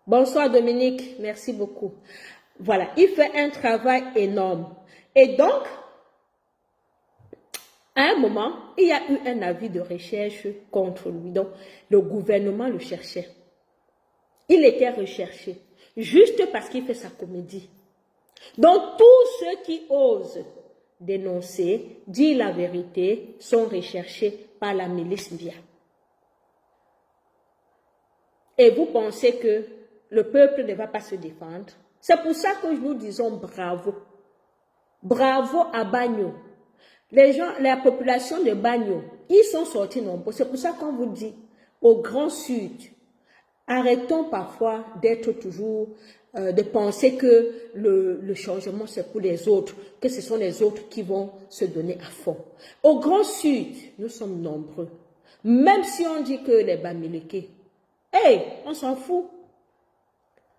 Bonsoir Dominique, merci beaucoup. Voilà, il fait un travail énorme. Et donc, à un moment, il y a eu un avis de recherche contre lui. Donc, le gouvernement le cherchait. Il était recherché, juste parce qu'il fait sa comédie. Donc, tous ceux qui osent dénoncer, dire la vérité, sont recherchés par la milice Biya. Et vous pensez que le peuple ne va pas se défendre? C'est pour ça que nous disons bravo. Bravo à Bagno. Les gens, la population de Bagno, ils sont sortis nombreux. C'est pour ça qu'on vous dit, au Grand Sud, arrêtons parfois d'être toujours, de penser que le changement c'est pour les autres, que ce sont les autres qui vont se donner à fond. Au Grand Sud, nous sommes nombreux. Même si on dit que les Bamileke, hey, on s'en fout.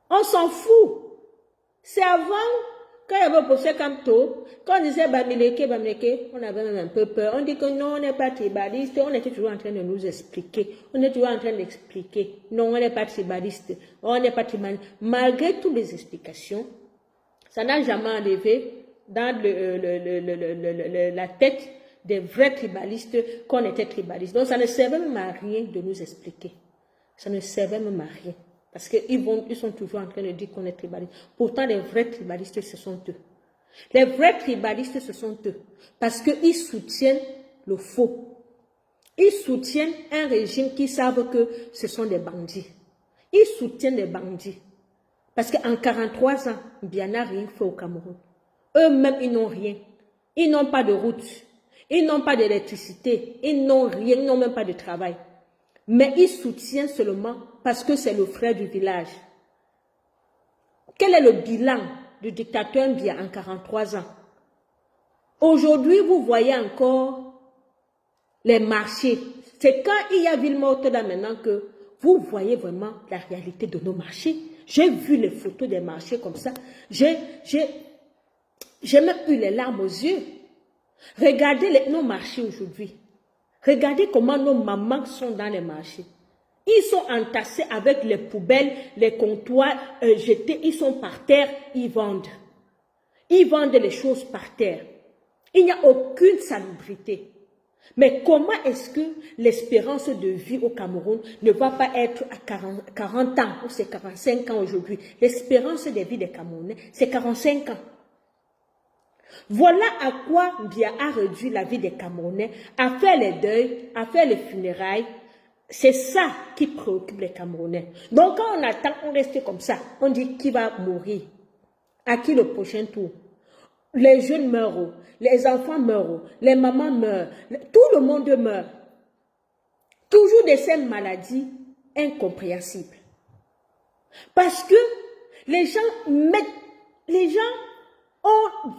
On s'en fout. C'est avant, quand il y avait posé comme tôt, quand on disait Bamileke, on avait même un peu peur. On dit que non, on n'est pas tribaliste. On était toujours en train de nous expliquer. On est toujours en train d'expliquer. Non, on n'est pas tribaliste. On n'est pas tribaliste. Malgré toutes les explications, ça n'a jamais enlevé dans la tête des vrais tribalistes qu'on était tribaliste. Donc ça ne servait même à rien de nous expliquer. Ça ne servait même à rien. Parce qu'ils sont toujours en train de dire qu'on est tribaliste. Pourtant, les vrais tribalistes, ce sont eux. Les vrais tribalistes, ce sont eux. Parce qu'ils soutiennent le faux. Ils soutiennent un régime qui savent que ce sont des bandits. Ils soutiennent les bandits. Parce qu'en 43 ans, Biya n'a rien fait au Cameroun. Eux-mêmes, ils n'ont rien. Ils n'ont pas de route. Ils n'ont pas d'électricité. Ils n'ont rien. Ils n'ont même pas de travail. Mais ils soutiennent seulement parce que c'est le frère du village. Quel est le bilan du dictateur Biya en 43 ans? Aujourd'hui, vous voyez encore les marchés. C'est quand il y a Villemorte là maintenant que vous voyez vraiment la réalité de nos marchés. J'ai vu les photos des marchés comme ça. J'ai même eu les larmes aux yeux. Regardez nos marchés aujourd'hui. Regardez comment nos mamans sont dans les marchés. Ils sont entassés avec les poubelles, les comptoirs jetés. Ils sont par terre, ils vendent. Ils vendent les choses par terre. Il n'y a aucune salubrité. Mais comment est-ce que l'espérance de vie au Cameroun ne va pas être à 40 ans ou c'est 45 ans aujourd'hui? L'espérance de vie des Camerounais, c'est 45 ans. Voilà à quoi Biya a réduit la vie des Camerounais, à faire les deuils, à faire les funérailles. C'est ça qui préoccupe les Camerounais. Donc quand on attend, on reste comme ça. On dit qui va mourir, à qui le prochain tour. Les jeunes meurent, les enfants meurent, les mamans meurent, tout le monde meurt. Toujours de ces maladies incompréhensibles. Parce que les gens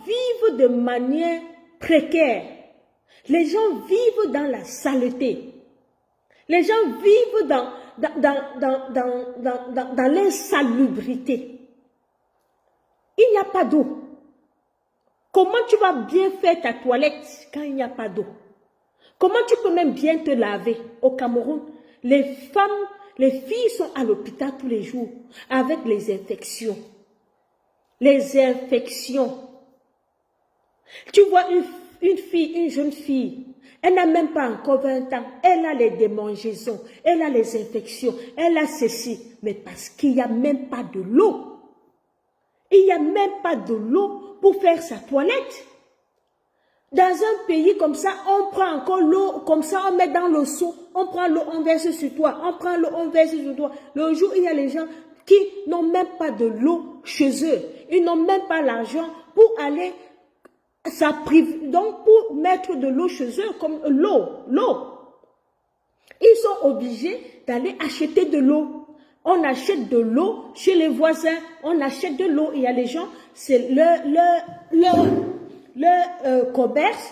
vivent de manière précaire. Les gens vivent dans la saleté. Les gens vivent dans l'insalubrité. Il n'y a pas d'eau. Comment tu vas bien faire ta toilette quand il n'y a pas d'eau? Comment tu peux même bien te laver? Au Cameroun, les filles sont à l'hôpital tous les jours avec les infections. Les infections. Tu vois une fille, une jeune fille, elle n'a même pas encore 20 ans, elle a les démangeaisons, elle a les infections, elle a ceci, mais parce qu'il n'y a même pas de l'eau. Il n'y a même pas de l'eau pour faire sa toilette. Dans un pays comme ça, on prend encore l'eau, comme ça, on met dans le seau, on prend l'eau, on verse sur toi, on prend l'eau, on verse sur toi. Le jour, il y a les gens qui n'ont même pas de l'eau chez eux. Ils n'ont même pas l'argent pour aller, donc pour mettre de l'eau chez eux, comme l'eau. Ils sont obligés d'aller acheter de l'eau. On achète de l'eau chez les voisins, on achète de l'eau. Il y a les gens, c'est commerce,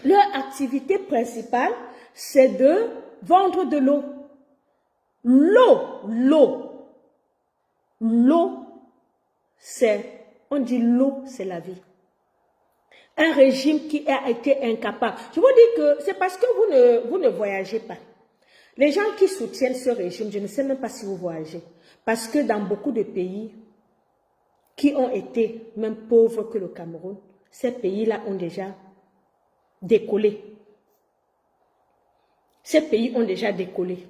leur activité principale, c'est de vendre de l'eau. L'eau, c'est, on dit l'eau, c'est la vie. Un régime qui a été incapable. Je vous dis que c'est parce que vous ne voyagez pas. Les gens qui soutiennent ce régime, je ne sais même pas si vous voyagez. Parce que dans beaucoup de pays qui ont été même pauvres que le Cameroun, ces pays-là ont déjà décollé. Ces pays ont déjà décollé.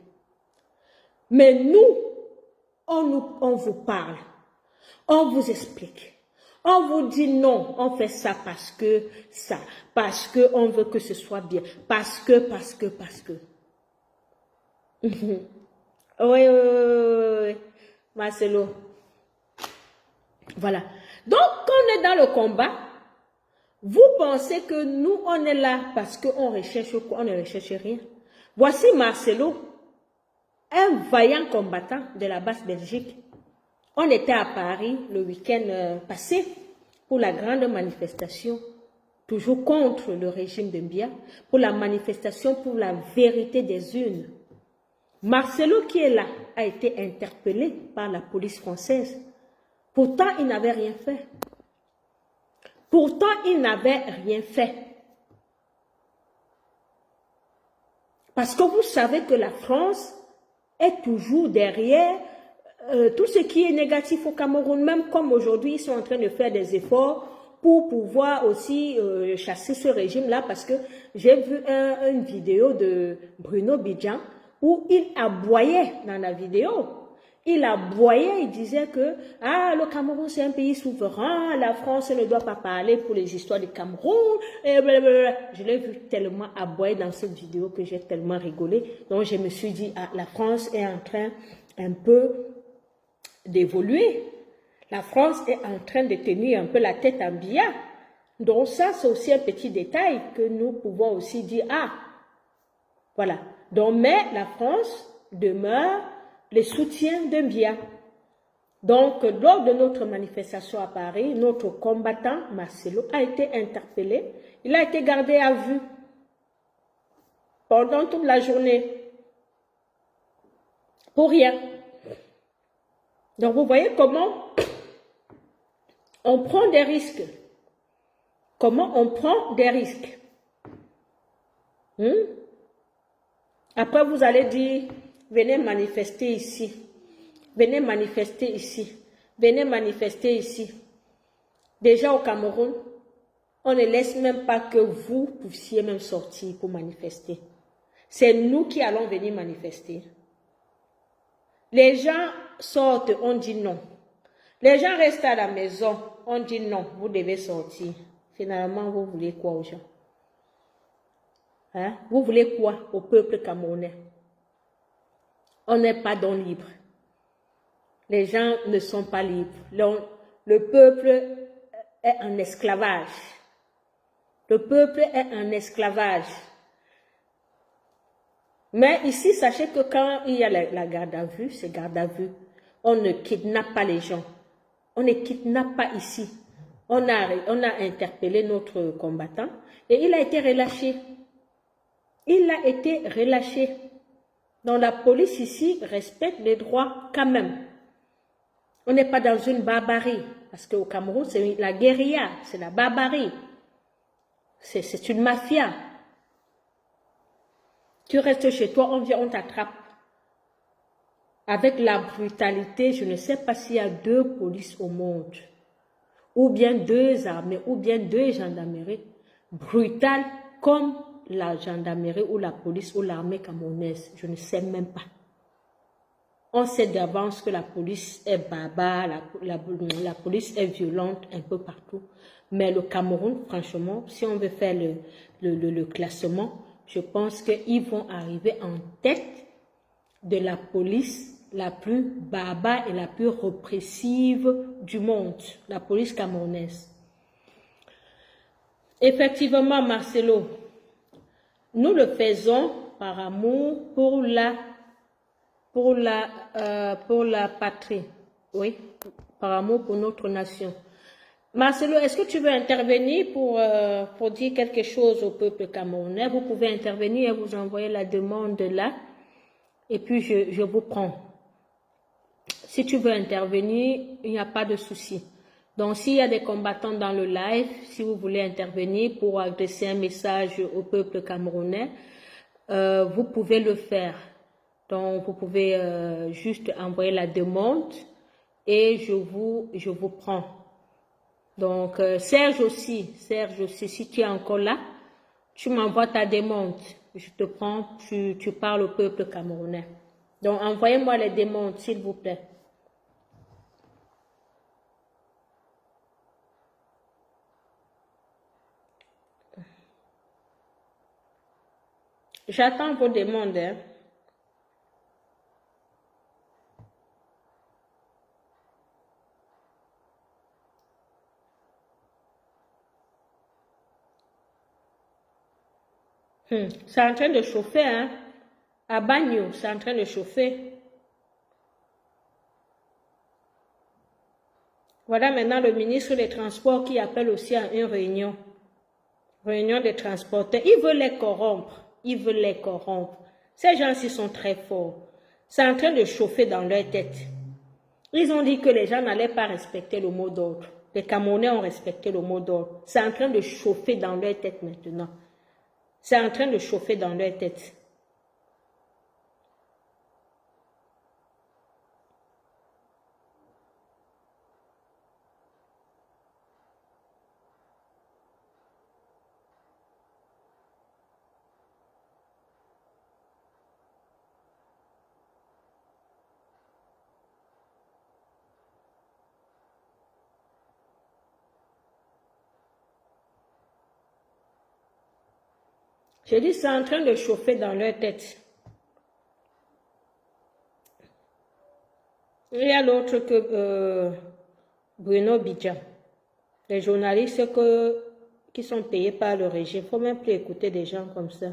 Mais nous, on vous parle, on vous explique. On vous dit non, on fait ça, parce que on veut que ce soit bien, parce que. Oui, Marcelo. Voilà. Donc, quand on est dans le combat, vous pensez que nous, on est là parce qu'on recherche quoi? On ne recherche rien. Voici Marcelo, un vaillant combattant de la basse Belgique. On était à Paris le week-end passé pour la grande manifestation, toujours contre le régime de Biya, pour la manifestation pour la vérité des urnes. Marcelo qui est là a été interpellé par la police française. Pourtant, il n'avait rien fait. Parce que vous savez que la France est toujours derrière tout ce qui est négatif au Cameroun, même comme aujourd'hui, ils sont en train de faire des efforts pour pouvoir aussi chasser ce régime-là, parce que j'ai vu une vidéo de Bruno Bidjan où il aboyait dans la vidéo. Il aboyait, il disait que le Cameroun c'est un pays souverain, la France ne doit pas parler pour les histoires du Cameroun, et blablabla. Je l'ai vu tellement aboyer dans cette vidéo que j'ai tellement rigolé. Donc je me suis dit, la France est en train un peu d'évoluer. La France est en train de tenir un peu la tête en Biya. Donc ça, c'est aussi un petit détail que nous pouvons aussi dire, voilà. Donc, mais la France demeure le soutien de Biya. Donc, lors de notre manifestation à Paris, notre combattant, Marcelo, a été interpellé. Il a été gardé à vue pendant toute la journée. Pour rien. Donc, vous voyez comment on prend des risques. Comment on prend des risques. Après, vous allez dire, venez manifester ici. Venez manifester ici. Venez manifester ici. Déjà au Cameroun, on ne laisse même pas que vous puissiez même sortir pour manifester. C'est nous qui allons venir manifester. Les gens sortent, on dit non. Les gens restent à la maison, on dit non, vous devez sortir. Finalement, vous voulez quoi aux gens? Vous voulez quoi au peuple camerounais? On n'est pas donc libre. Les gens ne sont pas libres. Le peuple est en esclavage. Le peuple est en esclavage. Mais ici, sachez que quand il y a la garde à vue, c'est garde à vue. On ne kidnappe pas les gens. On ne kidnappe pas ici. On a interpellé notre combattant et il a été relâché. Il a été relâché. Donc la police ici respecte les droits quand même. On n'est pas dans une barbarie. Parce qu'au Cameroun, c'est la guérilla, c'est la barbarie. C'est une mafia. Tu restes chez toi, on vient, on t'attrape. Avec la brutalité, je ne sais pas s'il y a 2 polices au monde ou bien deux armées, ou bien deux gendarmeries brutales comme la gendarmerie ou la police ou l'armée camerounaise. Je ne sais même pas. On sait d'avance que la police est barbare, la police est violente un peu partout. Mais le Cameroun, franchement, si on veut faire le classement, je pense qu'ils vont arriver en tête de la police la plus barbare et la plus répressive du monde, la police camerounaise. Effectivement, Marcelo, nous le faisons par amour pour la patrie, oui, par amour pour notre nation. Marcelo, est-ce que tu veux intervenir pour dire quelque chose au peuple camerounais? Vous pouvez intervenir et vous envoyer la demande là, et puis je vous prends. Si tu veux intervenir, il n'y a pas de souci. Donc, s'il y a des combattants dans le live, si vous voulez intervenir pour adresser un message au peuple camerounais, vous pouvez le faire. Donc, vous pouvez juste envoyer la demande et je vous prends. Donc, Serge aussi, si tu es encore là, tu m'envoies ta demande. Je te prends, tu parles au peuple camerounais. Donc, envoyez-moi les demandes, s'il vous plaît. J'attends vos demandes. Hein. C'est en train de chauffer, hein. À Bagno, c'est en train de chauffer. Voilà maintenant le ministre des Transports qui appelle aussi à une réunion. Réunion des transporteurs. Ils veulent les corrompre. Ils veulent les corrompre. Ces gens-ci sont très forts. C'est en train de chauffer dans leur tête. Ils ont dit que les gens n'allaient pas respecter le mot d'ordre. Les Camerounais ont respecté le mot d'ordre. C'est en train de chauffer dans leur tête maintenant. C'est en train de chauffer dans leur tête. J'ai dit c'est en train de chauffer dans leur tête. Il y a l'autre que Bruno Bidja. Les journalistes qui sont payés par le régime. Il ne faut même plus écouter des gens comme ça.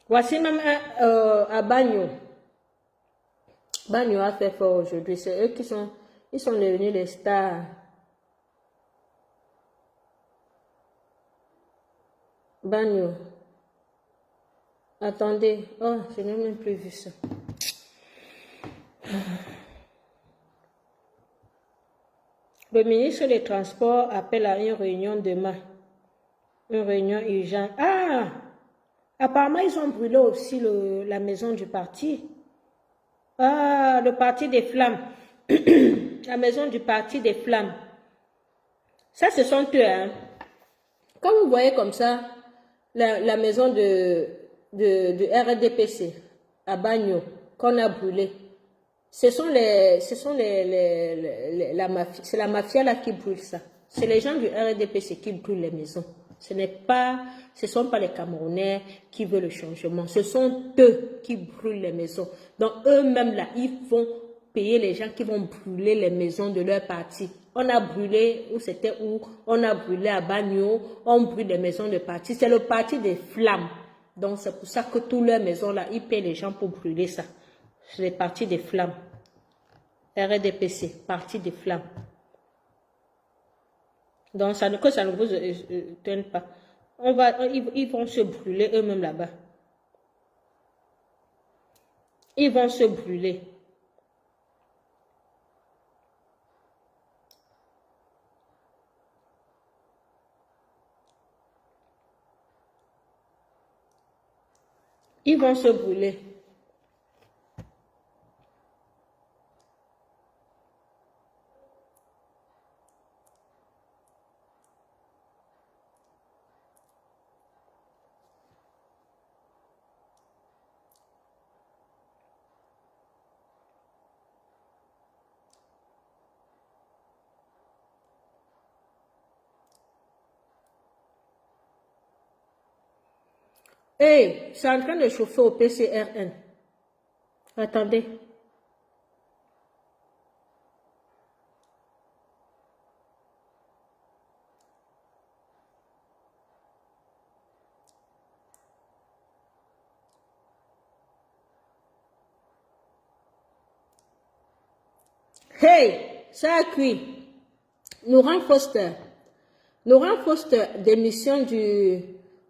Voici même à Bagno. Bagno a fait fort aujourd'hui. C'est eux ils sont devenus les stars. Bagno. Attendez. Oh, je n'ai même plus vu ça. Le ministre des Transports appelle à une réunion demain. Une réunion urgente. Ah! Apparemment, ils ont brûlé aussi la maison du parti. Ah, le parti des flammes. La maison du parti des flammes. Ça, ce sont eux. Hein. Quand vous voyez comme ça, la maison de RDPC à Bagno, qu'on a brûlé, c'est la mafia là qui brûle ça. C'est les gens du RDPC qui brûlent les maisons. Ce ne sont pas les Camerounais qui veulent le changement. Ce sont eux qui brûlent les maisons. Donc eux-mêmes là, ils vont payer les gens qui vont brûler les maisons de leur parti. On a brûlé, on a brûlé à Bagno, on brûle les maisons de parti. C'est le parti des flammes. Donc c'est pour ça que toutes leurs maisons là, ils payent les gens pour brûler ça. C'est le parti des flammes. RDPC, parti des flammes. Donc, ça ne vous étonne pas. Ils vont se brûler eux-mêmes là-bas. Ils vont se brûler. Ils vont se brûler. Hey, c'est en train de chauffer au PCRN. Attendez. Hey, ça a cuit. Laurent Foster. Laurent Foster démissionne du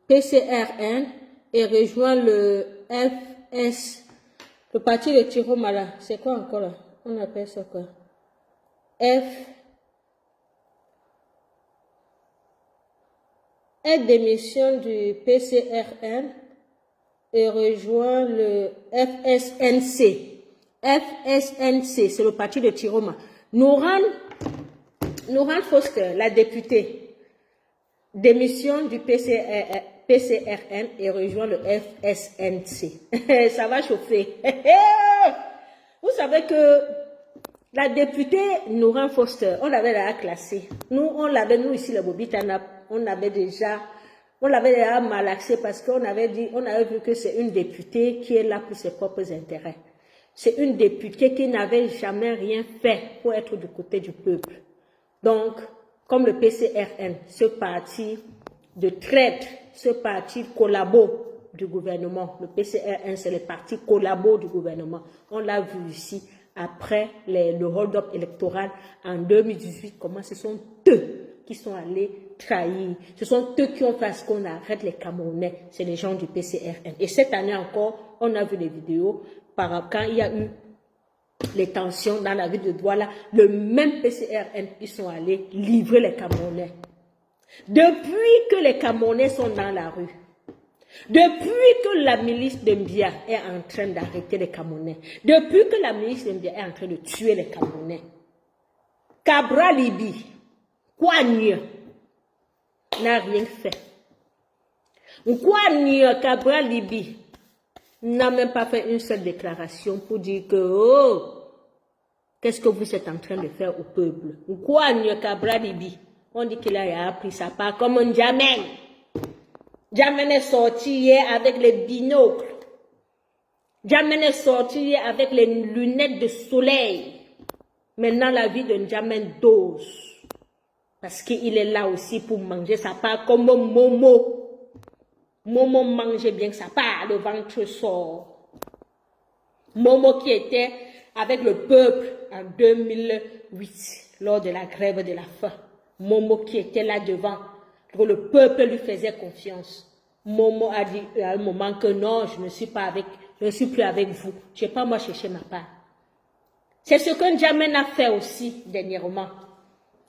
PCRN et rejoint le FS, le parti de Tiromala. C'est quoi encore là? On appelle ça quoi? Elle démissionne du PCRN et rejoint le FSNC. FSNC, c'est le parti de Tiroma. Noran Foster, la députée, démissionne du PCRN et rejoint le FSNC. Ça va chauffer. Vous savez que la députée Noran Foster, on l'avait déjà classée. Nous ici, le Bobitana, on l'avait déjà malaxé parce qu'on avait vu que c'est une députée qui est là pour ses propres intérêts. C'est une députée qui n'avait jamais rien fait pour être du côté du peuple. Donc, comme le PCRN, ce parti de traite, ce parti collabo du gouvernement, le PCRN, c'est le parti collabo du gouvernement. On l'a vu ici, après le hold-up électoral en 2018, comment ce sont eux qui sont allés trahir. Ce sont eux qui ont fait ce qu'on arrête les Camerounais. C'est les gens du PCRN. Et cette année encore, on a vu les vidéos. Quand il y a eu les tensions dans la ville de Douala, le même PCRN, ils sont allés livrer les Camerounais. Depuis que les Camerounais sont dans la rue, depuis que la milice de Mbia est en train d'arrêter les Camerounais, depuis que la milice de Mbia est en train de tuer les Camerounais, Cabra Libi, Kouanye, n'a rien fait. Kouanye, Cabra Libi, n'a même pas fait une seule déclaration pour dire que, oh, qu'est-ce que vous êtes en train de faire au peuple? Kouanye, Cabra Libi, on dit qu'il a appris sa part comme un Djamène. Djamène est sorti hier avec les binocles. Djamène est sorti hier avec les lunettes de soleil. Maintenant, la vie de Djamène dose. Parce qu'il est là aussi pour manger sa part comme Momo. Momo mangeait bien sa part, le ventre sort. Momo qui était avec le peuple en 2008, lors de la grève de la faim. Momo qui était là devant, que le peuple lui faisait confiance. Momo a dit à un moment que non, je ne suis plus avec vous. Je n'ai pas moi chercher ma part. C'est ce que Djamène a fait aussi dernièrement.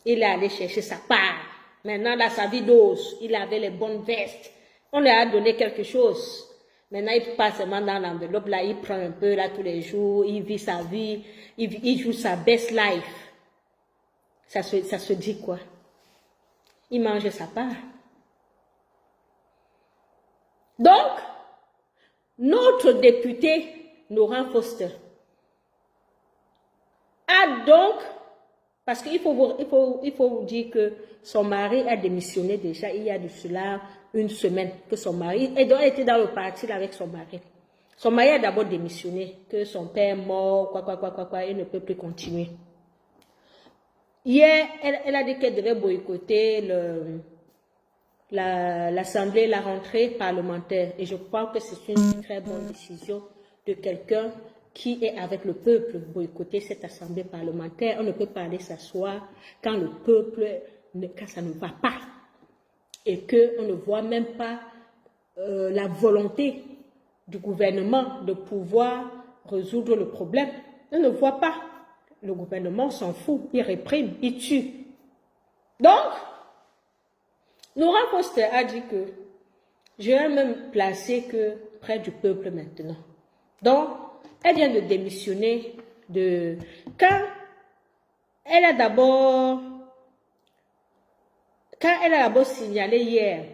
Il est allé chercher sa part. Maintenant, dans sa vie d'ose, il avait les bonnes vestes. On lui a donné quelque chose. Maintenant, il passe seulement dans l'enveloppe, là, il prend un peu, là, tous les jours, il vit sa vie, il joue sa best life. Ça se dit quoi? Il mange sa part. Donc, notre député, Laurent Foster, a donc, parce qu'il faut vous dire que son mari a démissionné déjà, il y a de cela une semaine, que son mari, et donc elle était dans le parti avec son mari. Son mari a d'abord démissionné, que son père est mort, il ne peut plus continuer. Hier, elle a dit qu'elle devait boycotter l'Assemblée, la rentrée parlementaire. Et je crois que c'est une très bonne décision de quelqu'un qui est avec le peuple, boycotter cette Assemblée parlementaire. On ne peut pas aller s'asseoir quand le peuple, quand ça ne va pas. Et qu'on ne voit même pas la volonté du gouvernement de pouvoir résoudre le problème. On ne voit pas. Le gouvernement s'en fout, il réprime, il tue. Donc, Laurent Foster a dit que, je vais même placer que près du peuple maintenant. Donc, elle vient de démissionner quand elle a d'abord signalé hier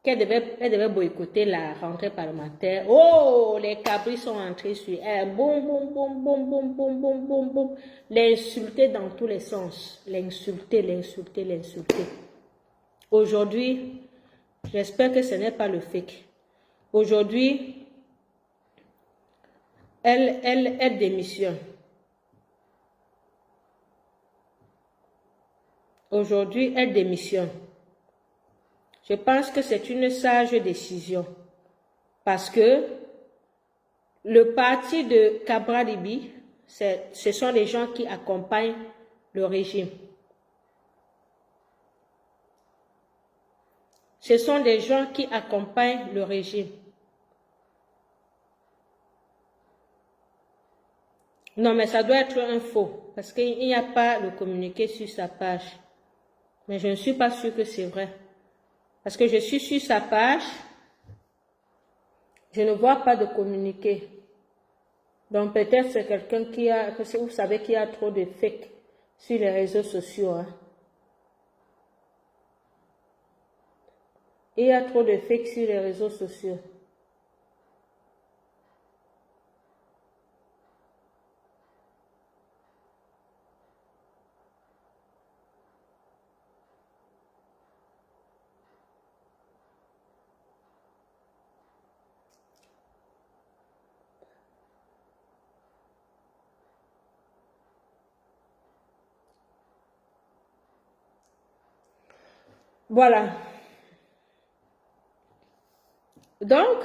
qu'elle devait boycotter la rentrée parlementaire. Oh, les cabris sont entrés sur elle. Boum, boum, boum, boum, boum, boum, boum, boum, boum. L'insulter dans tous les sens. L'insulter. Aujourd'hui, j'espère que ce n'est pas le fake. Aujourd'hui, elle démissionne. Aujourd'hui, elle démissionne. Je pense que c'est une sage décision parce que le parti de Cabra Libi, ce sont les gens qui accompagnent le régime. Ce sont des gens qui accompagnent le régime. Non, mais ça doit être un faux parce qu'il n'y a pas le communiqué sur sa page. Mais je ne suis pas sûre que c'est vrai. Parce que je suis sur sa page, je ne vois pas de communiqué. Donc peut-être c'est quelqu'un vous savez qu'il y a trop de fake sur les réseaux sociaux. Hein. Il y a trop de fake sur les réseaux sociaux. Voilà. Donc,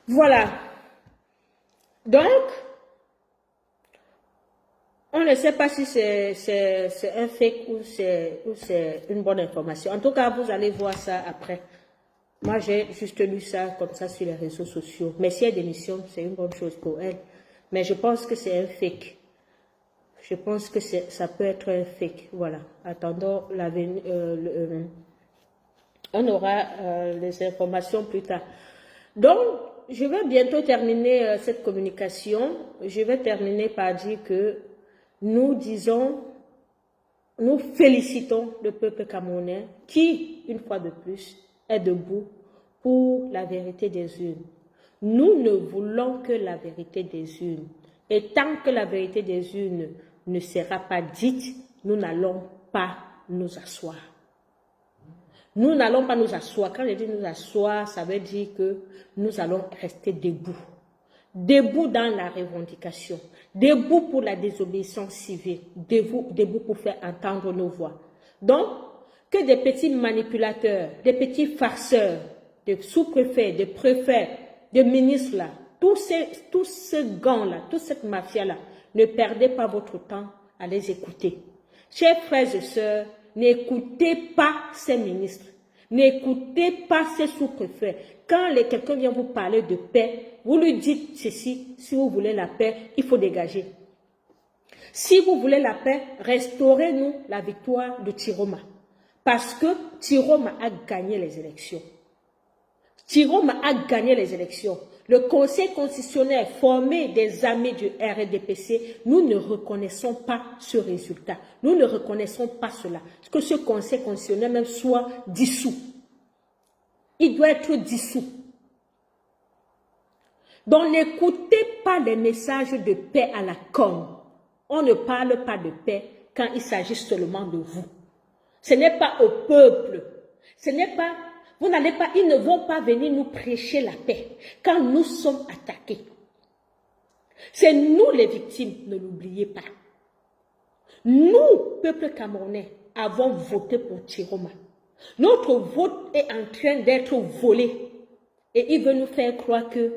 voilà. Donc, on ne sait pas si c'est un fake ou c'est une bonne information. En tout cas, vous allez voir ça après. Moi, j'ai juste lu ça comme ça sur les réseaux sociaux. Mais si elle démissionne, c'est une bonne chose pour elle. Mais je pense que c'est un fake. Je pense que ça peut être un fake. Voilà. Attendons l'avenir. On aura les informations plus tard. Donc, je vais bientôt terminer cette communication. Je vais terminer par dire que nous félicitons le peuple camerounais qui, une fois de plus, est debout pour la vérité des urnes. Nous ne voulons que la vérité des urnes. Et tant que la vérité des urnes ne sera pas dite, nous n'allons pas nous asseoir. Nous n'allons pas nous asseoir. Quand je dis nous asseoir, ça veut dire que nous allons rester debout. Debout dans la revendication. Debout pour la désobéissance civile. Debout pour faire entendre nos voix. Donc, que des petits manipulateurs, des petits farceurs, des sous-préfets, des préfets, des ministres-là, tous ces gants-là, toute cette mafia-là, ne perdez pas votre temps à les écouter. Chers frères et sœurs, n'écoutez pas ces ministres, n'écoutez pas ces sous-préfets. Quand quelqu'un vient vous parler de paix, vous lui dites ceci: si vous voulez la paix, il faut dégager. Si vous voulez la paix, restaurez-nous la victoire de Tiroma. Parce que Tiroma a gagné les élections. Tiroma a gagné les élections. Le Conseil constitutionnel formé des amis du RDPC, nous ne reconnaissons pas ce résultat. Nous ne reconnaissons pas cela. Que ce Conseil constitutionnel même soit dissous. Il doit être dissous. Donc n'écoutez pas les messages de paix à la com. On ne parle pas de paix quand il s'agit seulement de vous. Ce n'est pas au peuple. Ce n'est pas... Vous n'allez pas, ils ne vont pas venir nous prêcher la paix quand nous sommes attaqués. C'est nous les victimes, ne l'oubliez pas. Nous, peuple camerounais, avons voté pour Chiroma. Notre vote est en train d'être volé. Et il veut nous faire croire que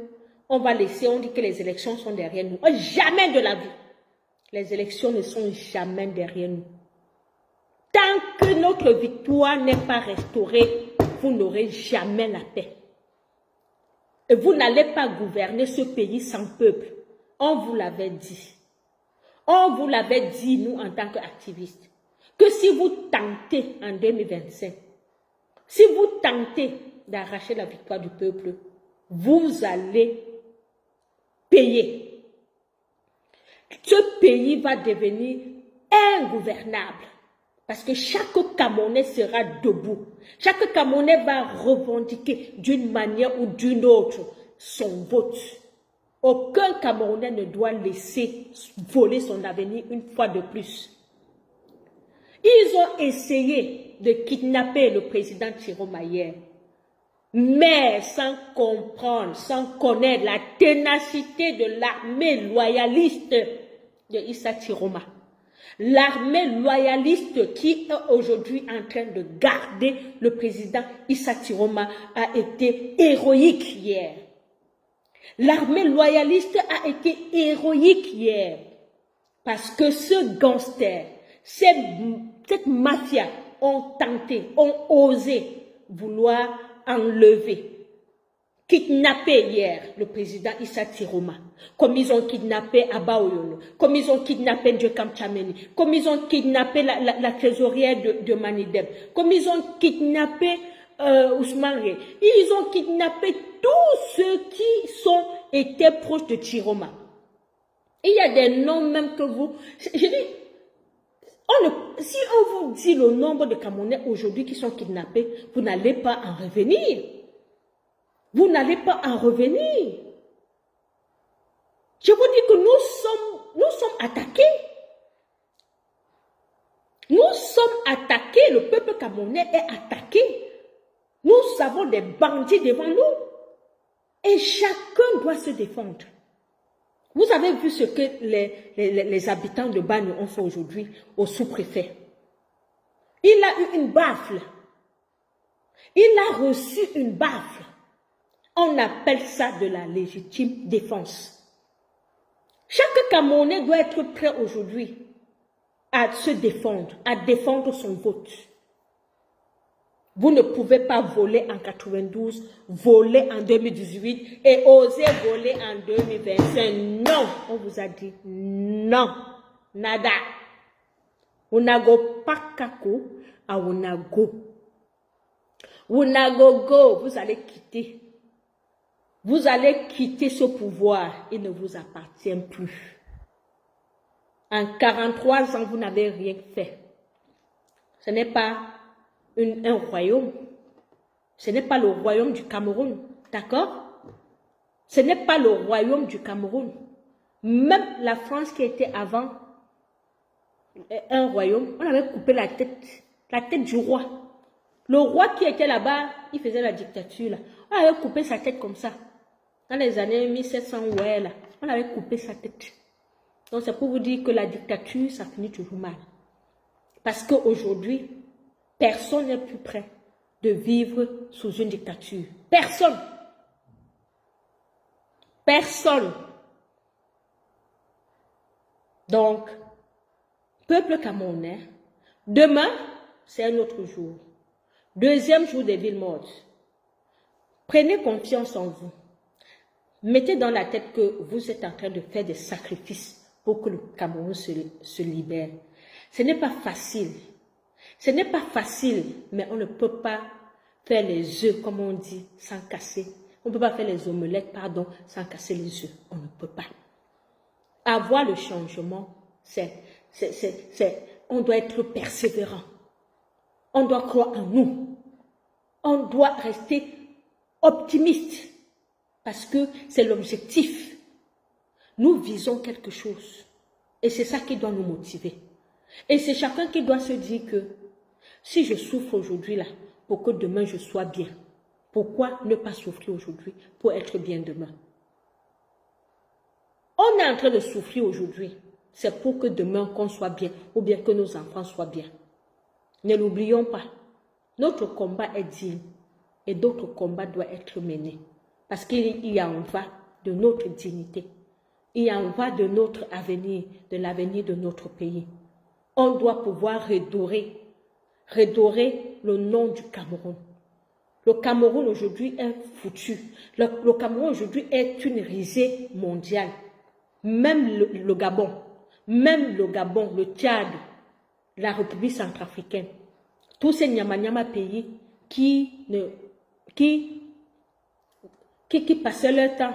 on va laisser, on dit que les élections sont derrière nous. Jamais de la vie. Les élections ne sont jamais derrière nous. Tant que notre victoire n'est pas restaurée, vous n'aurez jamais la paix. Et vous n'allez pas gouverner ce pays sans peuple. On vous l'avait dit. On vous l'avait dit, nous, en tant qu'activistes, que si vous tentez en 2025, si vous tentez d'arracher la victoire du peuple, vous allez payer. Ce pays va devenir ingouvernable. Parce que chaque Camerounais sera debout. Chaque Camerounais va revendiquer d'une manière ou d'une autre son vote. Aucun Camerounais ne doit laisser voler son avenir une fois de plus. Ils ont essayé de kidnapper le président Chiroma hier, mais sans comprendre, sans connaître la ténacité de l'armée loyaliste de Issa Chiroma. L'armée loyaliste qui est aujourd'hui en train de garder le président Issa Chiroma a été héroïque hier. L'armée loyaliste a été héroïque hier parce que ce gangster, cette mafia ont tenté, ont osé vouloir enlever, kidnapper hier le président Issa Chiroma, comme ils ont kidnappé Abba Oyono, comme ils ont kidnappé Ndjekam Tchameni, comme ils ont kidnappé la trésorière de Manidem, comme ils ont kidnappé Ousmane Ré. Ils ont kidnappé tous ceux qui étaient proches de Chiroma. Il y a des noms même que vous... Je dis, si on vous dit le nombre de Camerounais aujourd'hui qui sont kidnappés, vous n'allez pas en revenir. Vous n'allez pas en revenir. Je vous dis que nous sommes attaqués. Nous sommes attaqués, le peuple camerounais est attaqué. Nous avons des bandits devant nous. Et chacun doit se défendre. Vous avez vu ce que les habitants de Bagne ont fait aujourd'hui au sous-préfet. Il a eu une baffle. Il a reçu une baffle. On appelle ça de la légitime défense. Chaque Camerounais doit être prêt aujourd'hui à se défendre, à défendre son vote. Vous ne pouvez pas voler en 92, voler en 2018 et oser voler en 2025. Non, on vous a dit non, nada. Unago pakako à unago. Unago go, vous allez quitter. Vous allez quitter ce pouvoir, il ne vous appartient plus. En 43 ans, vous n'avez rien fait. Ce n'est pas un royaume. Ce n'est pas le royaume du Cameroun. D'accord? Ce n'est pas le royaume du Cameroun. Même la France qui était avant un royaume, on avait coupé la tête du roi. Le roi qui était là-bas, il faisait la dictature. Là. On avait coupé sa tête comme ça. Dans les années 1700, ouais, là, on avait coupé sa tête. Donc c'est pour vous dire que la dictature, ça finit toujours mal. Parce qu'aujourd'hui, personne n'est plus prêt de vivre sous une dictature. Personne. Personne. Donc, peuple camerounais, demain, c'est un autre jour. Deuxième jour des villes mortes. Prenez confiance en vous. Mettez dans la tête que vous êtes en train de faire des sacrifices pour que le Cameroun se libère. Ce n'est pas facile. Ce n'est pas facile, mais on ne peut pas faire les œufs, comme on dit, sans casser. On ne peut pas faire les omelettes, pardon, sans casser les œufs. On ne peut pas. Avoir le changement, on doit être persévérant. On doit croire en nous. On doit rester optimiste. Parce que c'est l'objectif. Nous visons quelque chose. Et c'est ça qui doit nous motiver. Et c'est chacun qui doit se dire que si je souffre aujourd'hui là, pour que demain je sois bien, Pourquoi ne pas souffrir aujourd'hui pour être bien demain? On est en train de souffrir aujourd'hui. C'est pour que demain, qu'on soit bien, ou bien que nos enfants soient bien. Ne l'oublions pas. Notre combat est digne et d'autres combats doivent être menés. Parce qu'il y en va de notre dignité. Il y en va de notre avenir, de l'avenir de notre pays. On doit pouvoir redorer le nom du Cameroun. Le Cameroun aujourd'hui est foutu. Le Cameroun aujourd'hui est une risée mondiale. Même le Gabon, le Tchad, la République centrafricaine, tous ces nyama pays qui passaient leur temps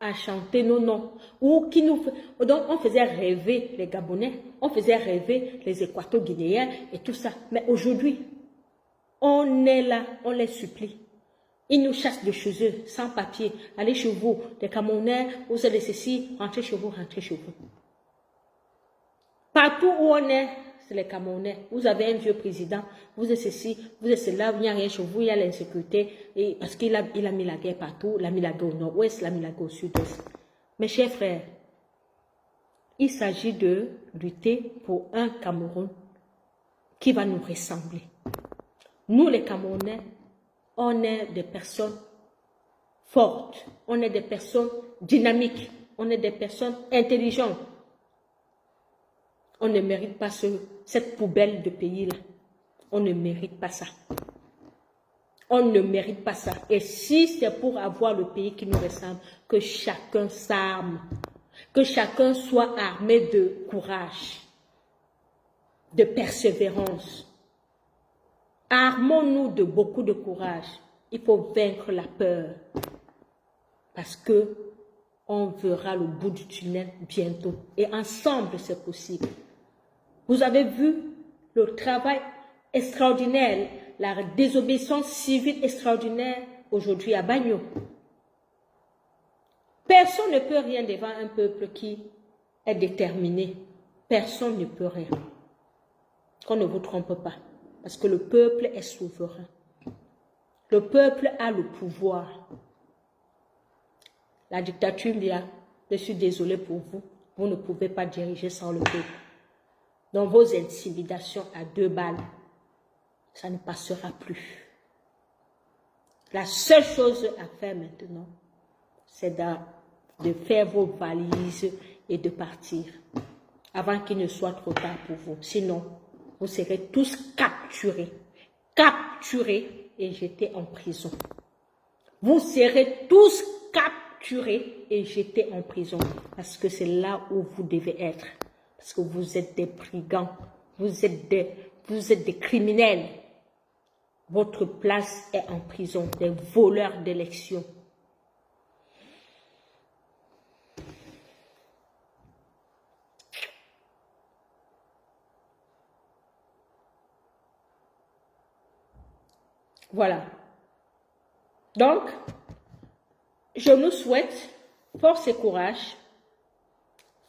à chanter nos noms, ou qui nous, donc on faisait rêver les Gabonais, on faisait rêver les Équato-Guinéens et tout ça. Mais aujourd'hui, on est là, on les supplie. Ils nous chassent de chez eux, sans papier. Allez chez vous, les Camerounais, vous avez ceci, rentrez chez vous, rentrez chez vous. Partout où on est, c'est les Camerounais. Vous avez un vieux président, vous êtes ceci, vous êtes cela, il n'y a rien chez vous, il y a l'insécurité, parce qu'il a mis la guerre partout, il a mis la guerre au nord-ouest, il a mis la guerre au sud-est. Mes chers frères, il s'agit de lutter pour un Cameroun qui va nous ressembler. Nous, les Camerounais, on est des personnes fortes, on est des personnes dynamiques, on est des personnes intelligentes. On ne mérite pas cette poubelle de pays-là. On ne mérite pas ça. On ne mérite pas ça. Et si c'est pour avoir le pays qui nous ressemble, que chacun s'arme, que chacun soit armé de courage, de persévérance. Armons-nous de beaucoup de courage. Il faut vaincre la peur. Parce que on verra le bout du tunnel bientôt. Et ensemble, c'est possible. Vous avez vu le travail extraordinaire, la désobéissance civile extraordinaire aujourd'hui à Bagno. Personne ne peut rien devant un peuple qui est déterminé. Personne ne peut rien. Qu'on ne vous trompe pas. Parce que le peuple est souverain. Le peuple a le pouvoir. La dictature, je suis désolé pour vous. Vous ne pouvez pas diriger sans le peuple. Dans vos intimidations à 2 balles, ça ne passera plus. La seule chose à faire maintenant, c'est de faire vos valises et de partir avant qu'il ne soit trop tard pour vous. Sinon, vous serez tous capturés et jetés en prison. Vous serez tous capturés et jetés en prison parce que c'est là où vous devez être. Parce que vous êtes des brigands, vous êtes des criminels. Votre place est en prison, des voleurs d'élections. Voilà. Donc, je nous souhaite force et courage.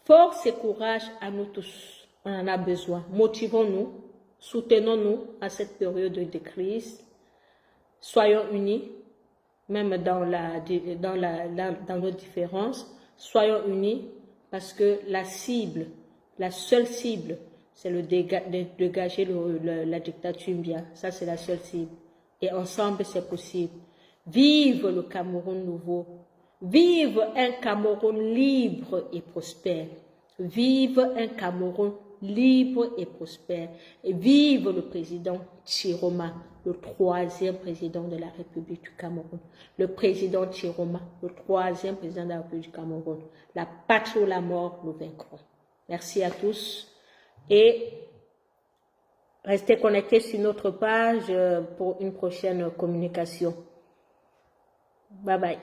Force et courage à nous tous. On en a besoin. Motivons-nous, soutenons-nous à cette période de crise. Soyons unis, même dans nos différences. Soyons unis parce que la seule cible, c'est de dégager la dictature bien. Ça, c'est la seule cible. Et ensemble, c'est possible. Vive le Cameroun nouveau. Vive un Cameroun libre et prospère. Vive un Cameroun libre et prospère. Et vive le président Tchiroma, le 3e président de la République du Cameroun. Le président Tchiroma, le 3e président de la République du Cameroun. La patrie ou la mort, nous vaincrons. Merci à tous. Et restez connectés sur notre page pour une prochaine communication. Bye bye.